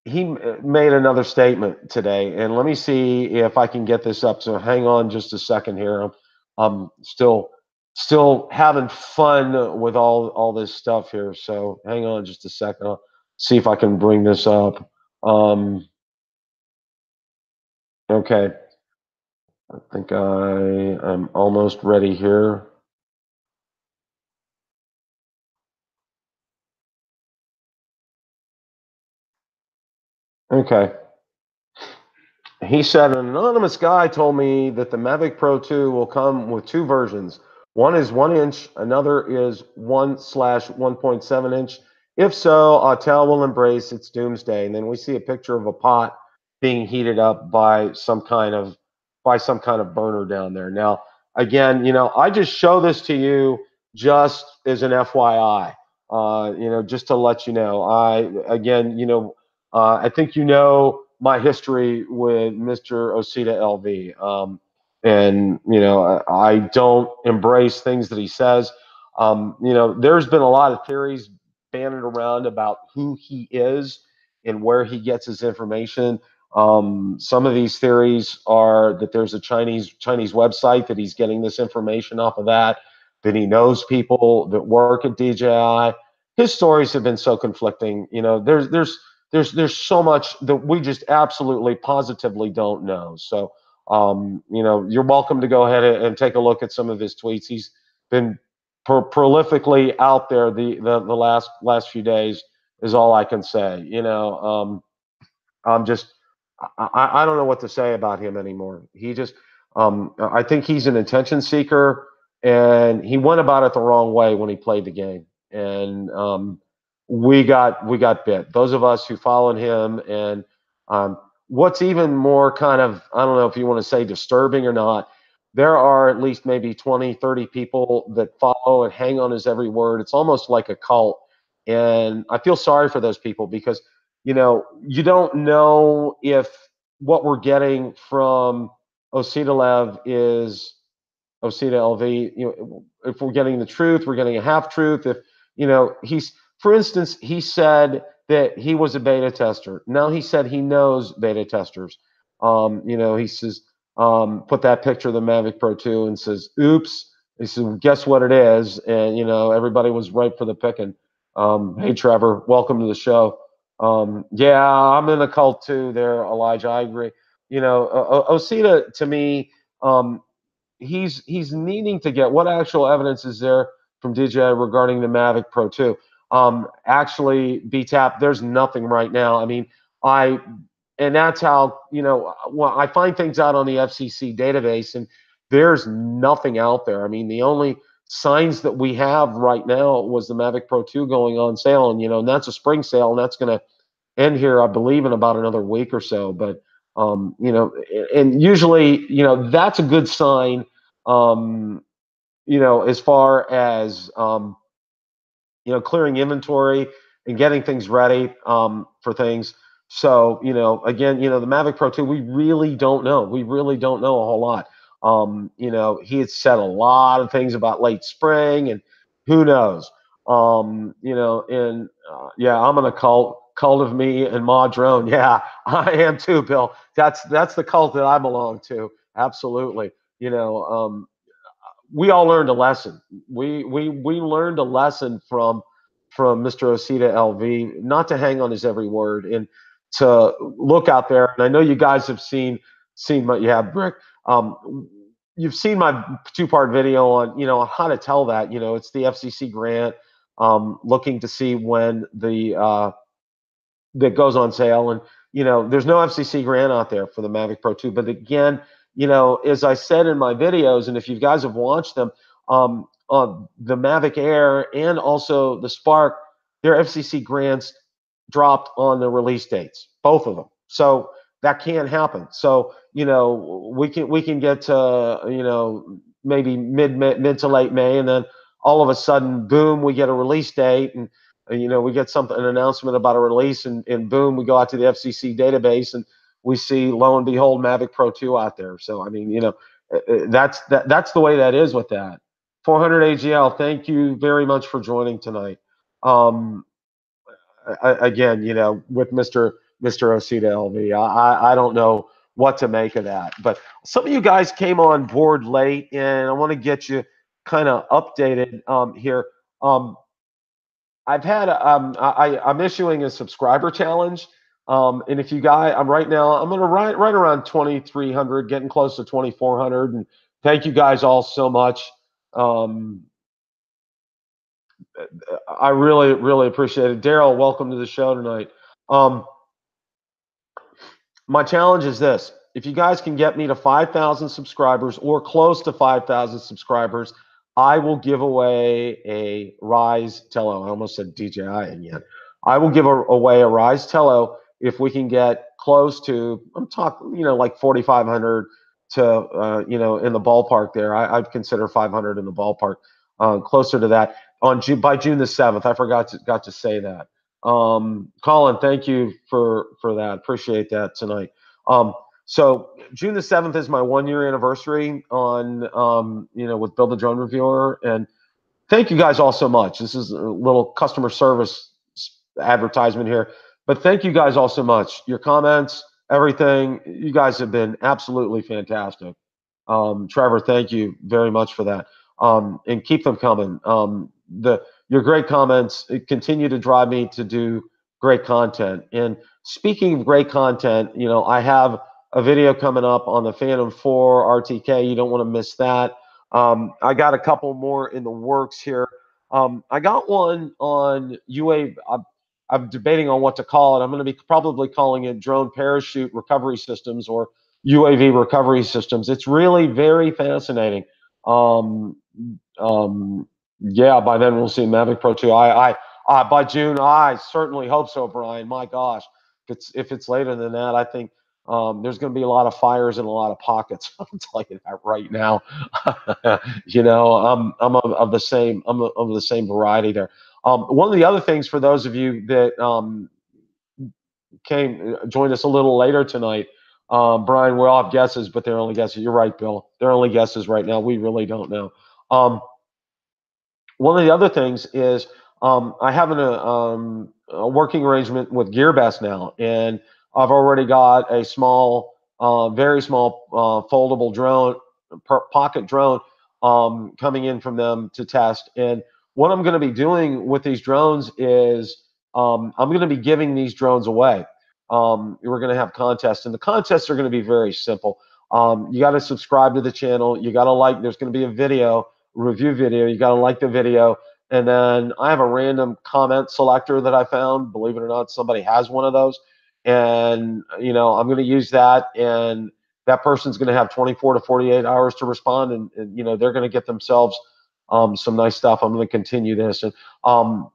he made another statement today, and let me see if I can get this up. So hang on just a second here. I'm still having fun with all this stuff here. So hang on just a second. I'll see if I can bring this up. Okay, I think I am almost ready here. Okay. He said, an anonymous guy told me that the Mavic Pro 2 will come with two versions. One is 1 inch, another is 1/1.7 inch. If so, Autel will embrace its doomsday. And then we see a picture of a pot being heated up by some kind of burner down there. Now, again, you know, I just show this to you just as an FYI. You know, just to let you know. I think you know my history with Mr. Osita LV. And, you know, I don't embrace things that he says. You know, there's been a lot of theories banded around about who he is and where he gets his information. Some of these theories are that there's a Chinese website that he's getting this information off of, that he knows people that work at DJI. His stories have been so conflicting. You know, there's so much that we just absolutely positively don't know. So you know, you're welcome to go ahead and take a look at some of his tweets. He's been prolifically out there the last few days is all I can say. You know, I'm just I don't know what to say about him anymore. He just I think he's an attention seeker, and he went about it the wrong way when he played the game. And we got bit. Those of us who followed him, and what's even more kind of, I don't know if you want to say disturbing or not, there are at least maybe 20, 30 people that follow and hang on his every word. It's almost like a cult. And I feel sorry for those people because, you know, you don't know if what we're getting from Osita is Osita LV. You know, if we're getting the truth, we're getting a half truth. If, you know, for instance, he said that he was a beta tester. Now he said he knows beta testers. You know, he says, put that picture of the Mavic Pro 2 and says, oops. He said, guess what it is? And, you know, everybody was ripe for the picking. Hey, Trevor, welcome to the show. Yeah, I'm in a cult too there, Elijah. I agree. You know, Osita, to me, he's needing to get what actual evidence is there from DJI regarding the Mavic Pro 2. Actually, BTAP, there's nothing right now. I mean, and that's how, you know, well, I find things out on the FCC database, and there's nothing out there. I mean, the only signs that we have right now was the Mavic Pro 2 going on sale, and, you know, and that's a spring sale, and that's going to end here, I believe, in about another week or so. But you know, and usually, you know, that's a good sign. You know, as far as you know, clearing inventory and getting things ready for things. So, you know, again, you know, the Mavic Pro 2, we really don't know. We really don't know a whole lot. You know, he had said a lot of things about late spring, and who knows. You know, and yeah, I'm in a cult of me and Ma Drone. Yeah, I am too, Bill. That's the cult that I belong to. Absolutely. You know, we all learned a lesson. We learned a lesson from Mr. Osita LV, not to hang on his every word and to look out there. And I know you guys have seen my, yeah, Brick. You've seen my two-part video on, you know, how to tell that. You know, it's the FCC grant. looking to see when the that goes on sale. And, there's no FCC grant out there for the Mavic Pro 2. But again, as I said in my videos, and if you guys have watched them, the Mavic Air and also the Spark, their FCC grants dropped on the release dates, both of them. So that can happen. So, we can get to, maybe mid to late May, and then all of a sudden, boom, we get a release date, and we get an announcement about a release, and boom, we go out to the FCC database, and we see, lo and behold, Mavic Pro 2 out there. So I mean, that's the way that is with that. 400 AGL, thank you very much for joining tonight. Again, with Mr. Osita LV, I don't know what to make of that. But some of you guys came on board late, and I want to get you kind of updated here. I'm issuing a subscriber challenge, and if you guys, I'm going to right around 2,300, getting close to 2,400, and thank you guys all so much. I really, really appreciate it. Daryl, welcome to the show tonight. My challenge is this: if you guys can get me to 5,000 subscribers or close to 5,000 subscribers, I will give away a Rise Tello. I almost said DJI again. I will give away a Rise Tello if we can get close to, I'm talking, like 4,500 to, in the ballpark there. I'd consider 500 in the ballpark, closer to that by June the 7th. I forgot to say that. Colin, thank you for that. Appreciate that tonight. So June the 7th is my 1-year anniversary on, with Build a Drone Reviewer. And thank you guys all so much. This is a little customer service advertisement here, but thank you guys all so much. Your comments, everything, you guys have been absolutely fantastic. Trevor, thank you very much for that. And keep them coming. Your great comments continue to drive me to do great content. And speaking of great content, I have a video coming up on the Phantom 4 RTK. You don't want to miss that. I got a couple more in the works here. I got one on UAV. I'm debating on what to call it. I'm going to be probably calling it Drone Parachute Recovery Systems or UAV Recovery Systems. It's really very fascinating. Yeah, by then we'll see Mavic Pro 2. By June, I certainly hope so, Brian. My gosh, if it's later than that, I think there's going to be a lot of fires in a lot of pockets. I'll tell you that right now. I'm of the same variety there. One of the other things for those of you that joined us a little later tonight, Brian, we all have guesses, but they're only guesses. You're right, Bill. They're only guesses right now. We really don't know. One of the other things is I have a working arrangement with GearBest now, and I've already got a small, very small foldable drone, pocket drone, coming in from them to test. And what I'm going to be doing with these drones is I'm going to be giving these drones away. We're going to have contests, and the contests are going to be very simple. You got to subscribe to the channel. You got to like. There's going to be a video. Review video. You got to like the video, and then I have a random comment selector that I found. Believe it or not, somebody has one of those, and I'm going to use that, and that person's going to have 24 to 48 hours to respond, and they're going to get themselves some nice stuff. I'm going to continue this, and I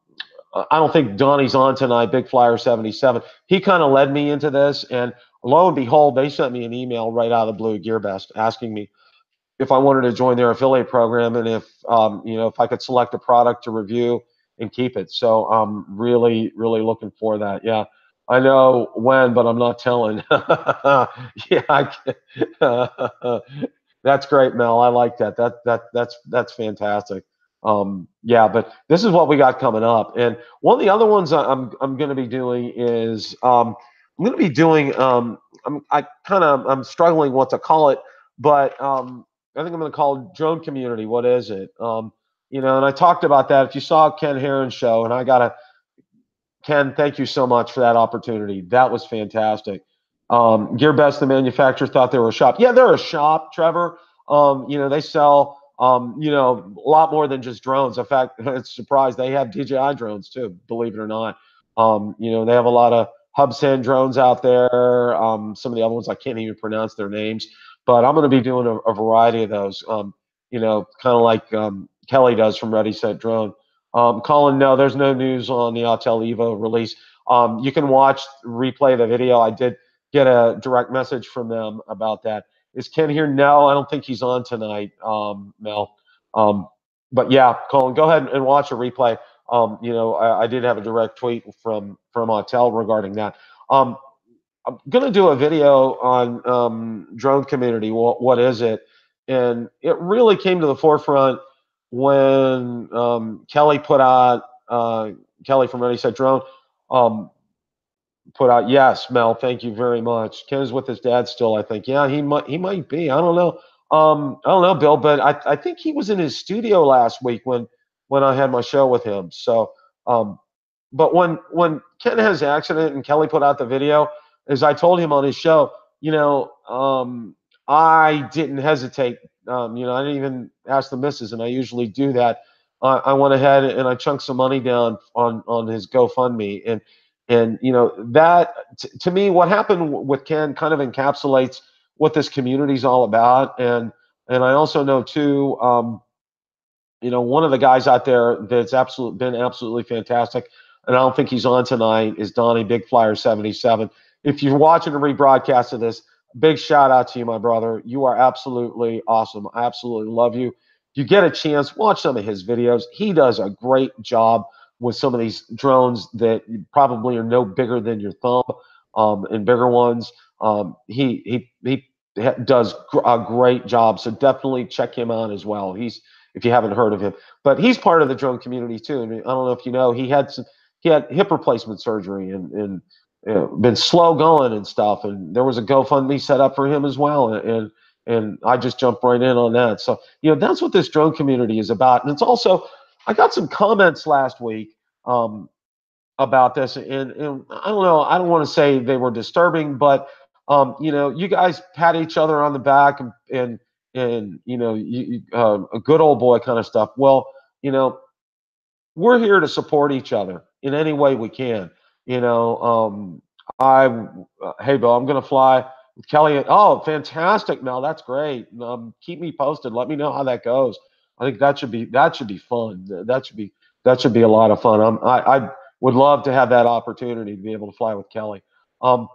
don't think Donnie's on tonight. Big Flyer 77. He kind of led me into this, and lo and behold, they sent me an email right out of the blue, GearBest, asking me if I wanted to join their affiliate program, and if if I could select a product to review and keep it. So I'm really, really looking for that. Yeah, I know when, but I'm not telling. Yeah, that's great, Mel. I like that. That's fantastic. Yeah, but this is what we got coming up. And one of the other ones I'm going to be doing is I'm going to be doing I'm struggling what to call it, but I think I'm going to call it Drone Community. What is it? And I talked about that. If you saw Ken Heron's show, and Ken, thank you so much for that opportunity. That was fantastic. GearBest, the manufacturer, thought they were a shop. Yeah, they're a shop, Trevor. They sell You know, a lot more than just drones. In fact, it's surprised they have DJI drones too, believe it or not. You know, they have a lot of Hubsan drones out there. Some of the other ones I can't even pronounce their names, but I'm going to be doing a variety of those. You know, kind of like Kelly does from Ready Set Drone. Colin, no, there's no news on the Autel Evo release. You can watch replay the video. I did get a direct message from them about that. Is Ken here? No, I don't think he's on tonight, Mel. But yeah, Colin, go ahead and watch a replay. You know, I did have a direct tweet from Autel regarding that. I'm going to do a video on drone community. What is it? And it really came to the forefront when Kelly put out, Kelly from Ready Set Drone, um, put out. Yes, Mel, thank you very much. Ken is with his dad still, I think. Yeah, he might be. I don't know. I don't know, Bill, but I think he was in his studio last week when I had my show with him. So but when Ken has the accident and Kelly put out the video, as I told him on his show, you know, I didn't hesitate. You know, I didn't even ask the missus, and I usually do that. I went ahead and I chunked some money down on his GoFundMe, and you know that to me, what happened with Ken kind of encapsulates what this community is all about, and I also know too. You know, one of the guys out there that's been absolutely fantastic, and I don't think he's on tonight, is Donnie Big Flyer 77. If you're watching a rebroadcast of this, big shout out to you, my brother. You are absolutely awesome. I absolutely love you. If you get a chance, watch some of his videos. He does a great job with some of these drones that probably are no bigger than your thumb, and bigger ones. He does a great job. So definitely check him out as well. If you haven't heard of him, but he's part of the drone community too. And I don't know if you know, he had hip replacement surgery and you know, been slow going and stuff. And there was a GoFundMe set up for him as well. And I just jumped right in on that. So, you know, that's what this drone community is about. And it's also, I got some comments last week about this, and I don't know, I don't want to say they were disturbing, but you know, you guys pat each other on the back and you know, a good old boy kind of stuff. Well, you know, we're here to support each other in any way we can. You know, I hey Bill, I'm gonna fly with Kelly. Oh, fantastic, Mel, that's great. Keep me posted. Let me know how that goes. I think that should be fun. That should be a lot of fun. I would love to have that opportunity to be able to fly with Kelly. Um,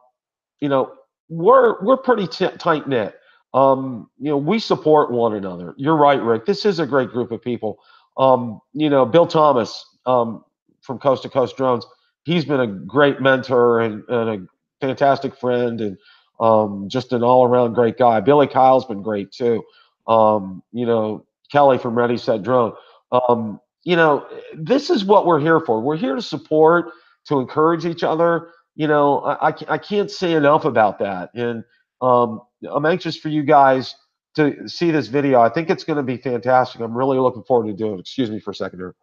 you know, we're pretty tight knit. You know, we support one another. You're right, Rick. This is a great group of people. You know, Bill Thomas from Coast to Coast Drones. He's been a great mentor and a fantastic friend and just an all around great guy. Billy Kyle's been great too. You know, Kelly from Ready Set Drone. You know, this is what we're here for. We're here to support, to encourage each other. You know, I can't say enough about that. And I'm anxious for you guys to see this video. I think it's going to be fantastic. I'm really looking forward to doing it. Excuse me for a second here.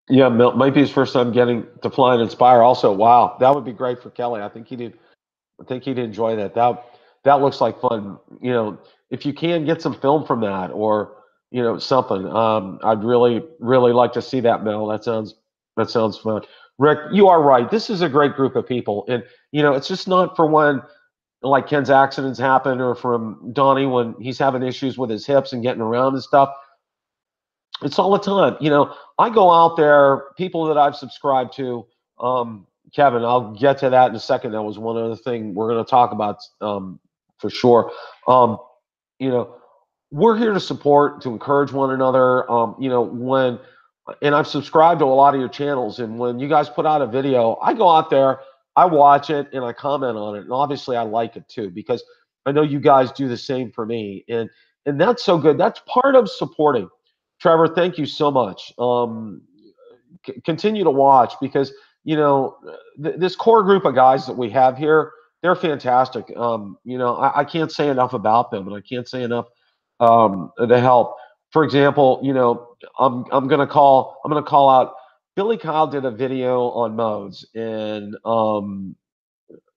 Yeah, might be his first time getting to fly and Inspire. Also, wow, that would be great for Kelly. I think he'd enjoy that. That looks like fun. You know, if you can get some film from that or you know something, I'd really like to see that, Mel. That sounds fun. Rick, you are right. This is a great group of people, and you know, it's just not for when like Ken's accidents happen or from Donnie when he's having issues with his hips and getting around and stuff. It's all the time. You know, I go out there, people that I've subscribed to, Kevin, I'll get to that in a second. That was one other thing we're going to talk about for sure. Um, you know, we're here to support, to encourage one another. You know, and I've subscribed to a lot of your channels, and when you guys put out a video, I go out there, I watch it, and I comment on it, and obviously I like it too because I know you guys do the same for me, and that's so good. That's part of supporting. Trevor, thank you so much. Continue to watch because you know this core group of guys that we have here, they're fantastic. You know, I can't say enough about them, and I can't say enough to help. For example, you know, I'm gonna call out Billy Kyle did a video on modes, and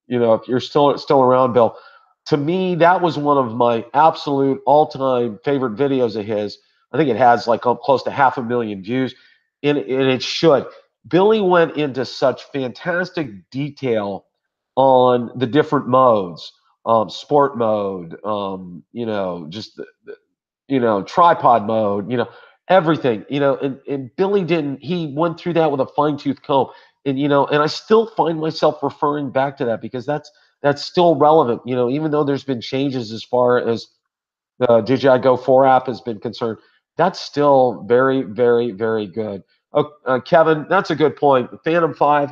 if you're still around, Bill. To me, that was one of my absolute all-time favorite videos of his. I think it has like close to 500,000 views, and it should. Billy went into such fantastic detail on the different modes, sport mode, just tripod mode, everything, and Billy he went through that with a fine tooth comb. And I still find myself referring back to that because that's still relevant, even though there's been changes as far as the DJI Go 4 app has been concerned. That's still very, very, very good. Kevin, that's a good point. The Phantom 5,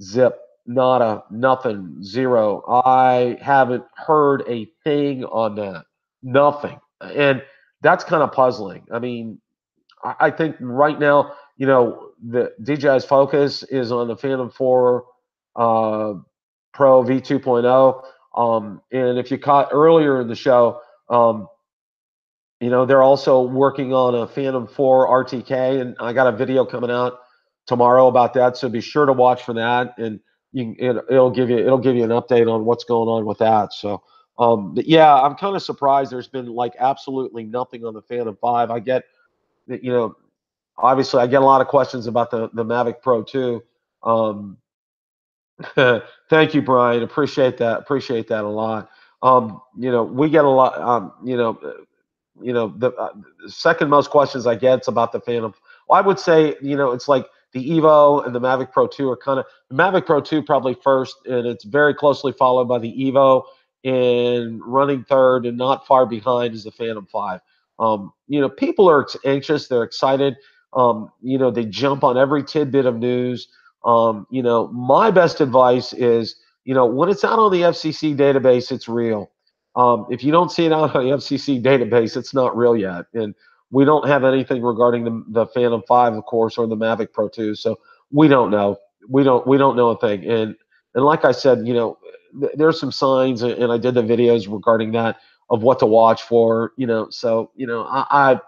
zip, nada, nothing, zero. I haven't heard a thing on that. Nothing. And that's kind of puzzling. I mean, I think right now, the DJI's focus is on the Phantom 4 Pro V2.0. And if you caught earlier in the show, they're also working on a Phantom 4 RTK, and I got a video coming out tomorrow about that. So be sure to watch for that, and it'll give you an update on what's going on with that. So, but yeah, I'm kind of surprised there's been like absolutely nothing on the Phantom 5. I get that, obviously I get a lot of questions about the Mavic Pro 2. Thank you, Brian. Appreciate that. Appreciate that a lot. We get a lot. The second most questions I get is about the Phantom. Well, I would say, it's like the Evo and the Mavic Pro 2 are kind of, the Mavic Pro 2 probably first, and it's very closely followed by the Evo, and running third and not far behind is the Phantom 5. People are anxious, they're excited. They jump on every tidbit of news. My best advice is, when it's out on the FCC database, it's real. If you don't see it out on the FCC database, it's not real yet. And we don't have anything regarding the Phantom 5, of course, or the Mavic Pro 2. So we don't know. We don't know a thing. And like I said, there's some signs, and I did the videos regarding that of what to watch for. So I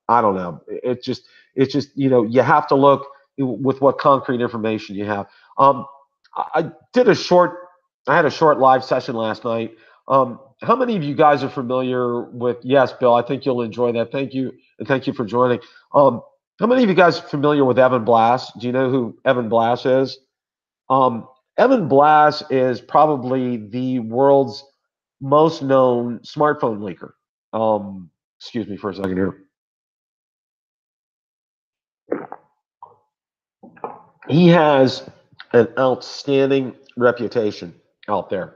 don't know. It's just you have to look with what concrete information you have. I did I had a short live session last night. How many of you guys are familiar with? Yes, Bill. I think you'll enjoy that. Thank you, and thank you for joining. How many of you guys are familiar with Evan Blass? Do you know who Evan Blass is? Evan Blass is probably the world's most known smartphone leaker. Excuse me for a second here. He has an outstanding reputation out there.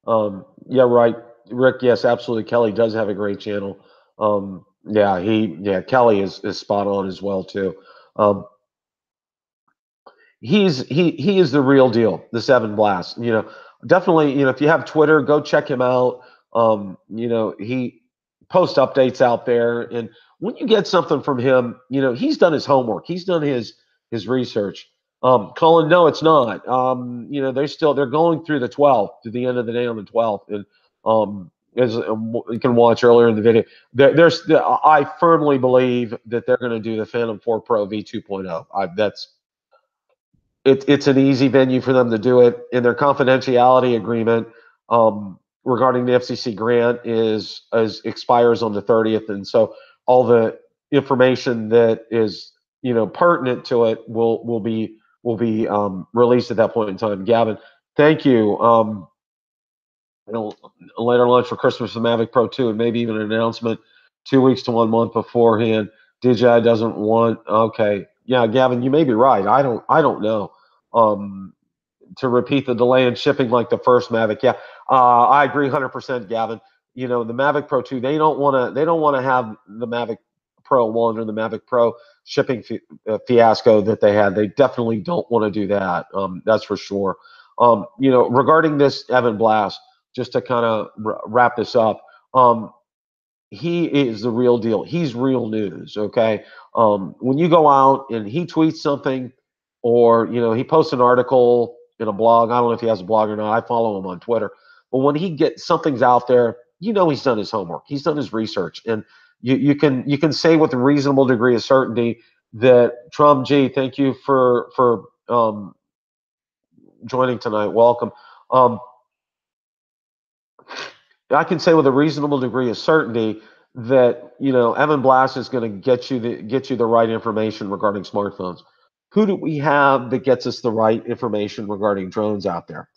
Yeah, right, Rick. Yes, absolutely. Kelly does have a great channel. Kelly is spot on as well too. Um, he is the real deal, the Seven Blast. Definitely. If you have Twitter, go check him out. He posts updates out there, and when you get something from him, he's done his homework. He's done his research. Colin, no, it's not. They're going through the 12th, to the end of the day on the 12th, and as you can watch earlier in the video, I firmly believe that they're going to do the Phantom 4 Pro V2.0. It's an easy venue for them to do it. In their confidentiality agreement regarding the FCC grant expires on the 30th, and so all the information that is pertinent to it will be released at that point in time. Gavin, thank you. Later launch for Christmas the Mavic Pro 2, and maybe even an announcement 2 weeks to 1 month beforehand. DJI doesn't want. Okay, yeah, Gavin, you may be right. I don't know. To repeat the delay in shipping like the first Mavic. Yeah, I agree 100%, Gavin. The Mavic Pro 2, they don't want to have the Mavic Pro 1 or the Mavic Pro shipping fiasco that they had. They definitely don't want to do that. That's for sure. Regarding this Evan Blass, just to kind of wrap this up, he is the real deal. He's real news. Okay. When you go out and he tweets something, or he posts an article in a blog. I don't know if he has a blog or not. I follow him on Twitter. But when he gets something's out there, he's done his homework. He's done his research, and you can say with a reasonable degree of certainty that Trump G, thank you for joining tonight. Welcome. Um, I can say with a reasonable degree of certainty that Evan Blass is going to get you the right information regarding smartphones. Who do we have that gets us the right information regarding drones out there?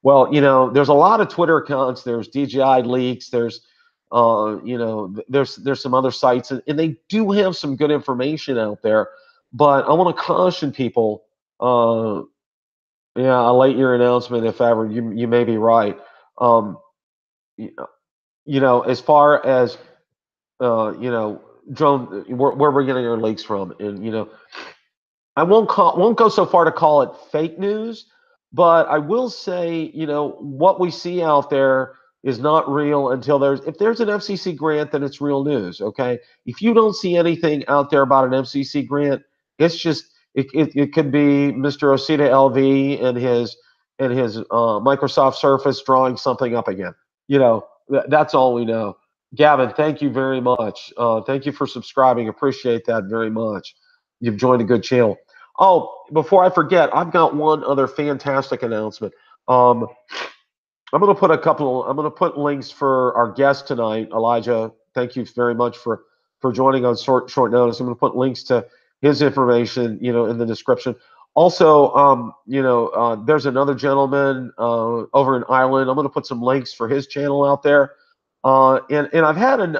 Well, there's a lot of Twitter accounts. There's DJI leaks. There's some other sites, and they do have some good information out there. But I want to caution people. Yeah, I'll late your announcement if ever. You may be right. Um, as far as drone, where we're getting our leaks from, and I won't go so far to call it fake news, but I will say, what we see out there is not real until if there's an FCC grant, then it's real news. Okay, if you don't see anything out there about an FCC grant, it's just it could be Mr. Osita LV and his Microsoft Surface drawing something up again. That's all we know. Gavin, thank you very much. Thank you for subscribing. Appreciate that very much. You've joined a good channel. Oh, before I forget, I've got one other fantastic announcement. I'm going to put links for our guest tonight, Elijah. Thank you very much for joining on short notice. I'm going to put links to his information, in the description. Also, there's another gentleman over in Ireland. I'm going to put some links for his channel out there. And I've had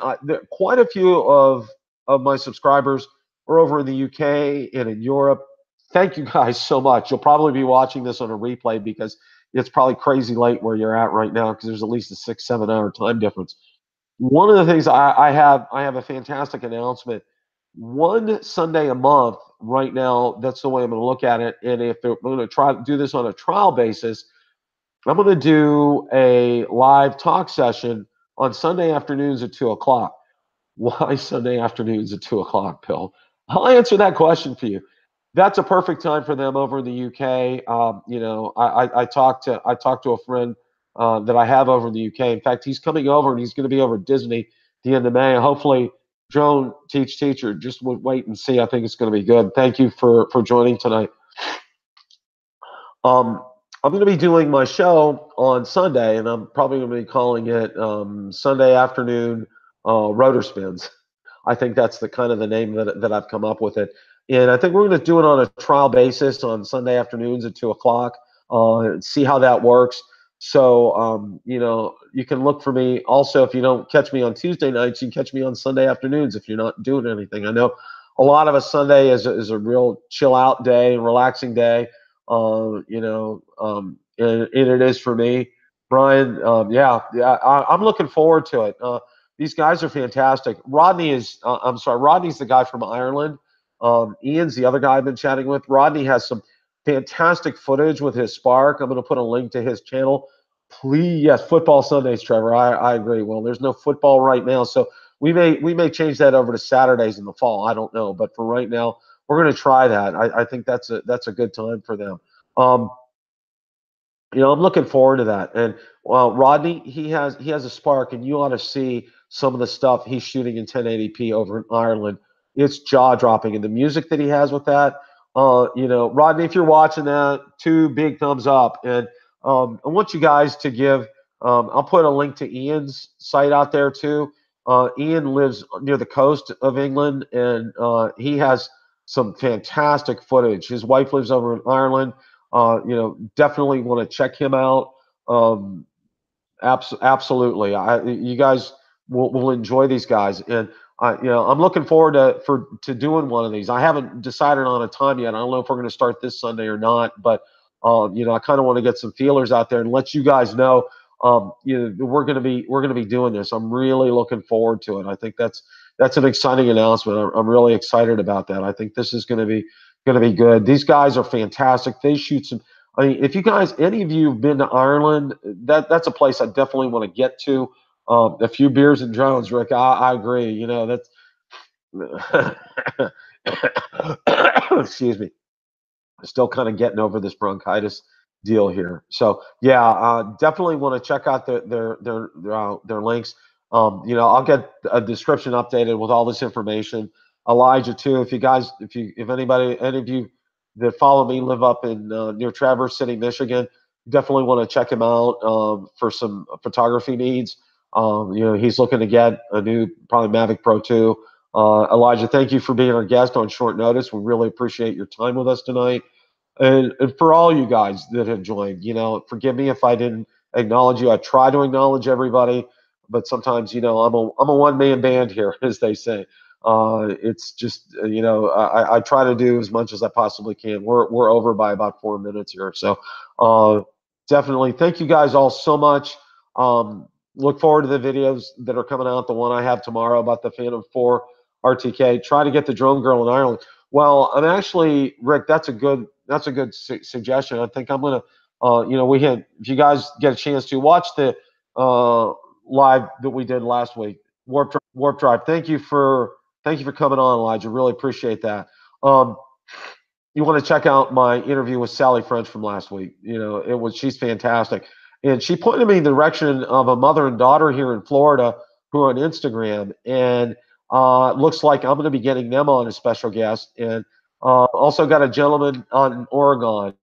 quite a few of my subscribers are over in the UK and in Europe. Thank you guys so much. You'll probably be watching this on a replay because it's probably crazy late where you're at right now because there's at least a 6-7 hour time difference. One of the things I have a fantastic announcement. One Sunday a month right now, that's the way I'm going to look at it. And if we're going to try to do this on a trial basis, I'm going to do a live talk session on Sunday afternoons at 2 o'clock. Why Sunday afternoons at 2 o'clock, Bill? I'll answer that question for you. That's a perfect time for them over in the UK. I talked to a friend that I have over in the UK. In fact, he's coming over and he's going to be over at Disney at the end of May. Hopefully, Drone Teacher, just wait and see. I think it's going to be good. Thank you for joining tonight. I'm going to be doing my show on Sunday, and I'm probably going to be calling it Sunday Afternoon Rotor Spins. I think that's the kind of the name that I've come up with it. And I think we're going to do it on a trial basis on Sunday afternoons at 2 o'clock, see how that works. So, you can look for me. Also, if you don't catch me on Tuesday nights, you can catch me on Sunday afternoons if you're not doing anything. I know a lot of us Sunday is a real chill out day, relaxing day. And it is for me. Brian, I'm looking forward to it. These guys are fantastic. Rodney's the guy from Ireland. Ian's the other guy I've been chatting with. Rodney has some fantastic footage with his Spark. I'm going to put a link to his channel. Please, yes, football Sundays, Trevor. I agree. Well, there's no football right now, so we may change that over to Saturdays in the fall. I don't know, but for right now, we're going to try that. I think that's a good time for them. I'm looking forward to that. And Rodney, he has a Spark, and you ought to see some of the stuff he's shooting in 1080p over in Ireland. It's jaw dropping, and the music that he has with that. Rodney, if you're watching that, 2 big thumbs up. And I want you guys to give. I'll put a link to Ian's site out there too. Ian lives near the coast of England, and he has some fantastic footage. His wife lives over in Ireland. Definitely want to check him out. Absolutely. You guys will enjoy these guys, and I'm looking forward to doing one of these. I haven't decided on a time yet. I don't know if we're going to start this Sunday or not, but I kind of want to get some feelers out there and let you guys know. We're going to be doing this. I'm really looking forward to it. I think that's an exciting announcement. I'm really excited about that. I think this is going to be good. These guys are fantastic. They shoot some. I mean, if you guys, any of you have been to Ireland, that's a place I definitely want to get to. A few beers and drones, Rick. I agree. That's excuse me. Still kind of getting over this bronchitis deal here. So yeah, definitely want to check out their links. I'll get a description updated with all this information. Elijah too. If any of you that follow me live up in near Traverse City, Michigan, definitely want to check him out for some photography needs. You know, he's looking to get a new, probably Mavic Pro 2. Elijah, thank you for being our guest on short notice. We really appreciate your time with us tonight. And for all you guys that have joined, you know, forgive me if I didn't acknowledge you. I try to acknowledge everybody, but sometimes, you know, I'm a one-man band here, as they say. It's just, you know, I try to do as much as I possibly can. We're over by about 4 minutes here, so definitely thank you guys all so much. Look forward to the videos that are coming out. The one I have tomorrow about the Phantom 4 RTK. Try to get the Drone Girl in Ireland. Well, I'm actually, Rick. That's a good suggestion. I think I'm gonna, you know, if you guys get a chance to watch the live that we did last week, Warp Drive. Thank you for coming on, Elijah. Really appreciate that. You want to check out my interview with Sally French from last week. You know, she's fantastic. And she pointed me in the direction of a mother and daughter here in Florida who are on Instagram. And it looks like I'm going to be getting them on as special guest. And also got a gentleman on Oregon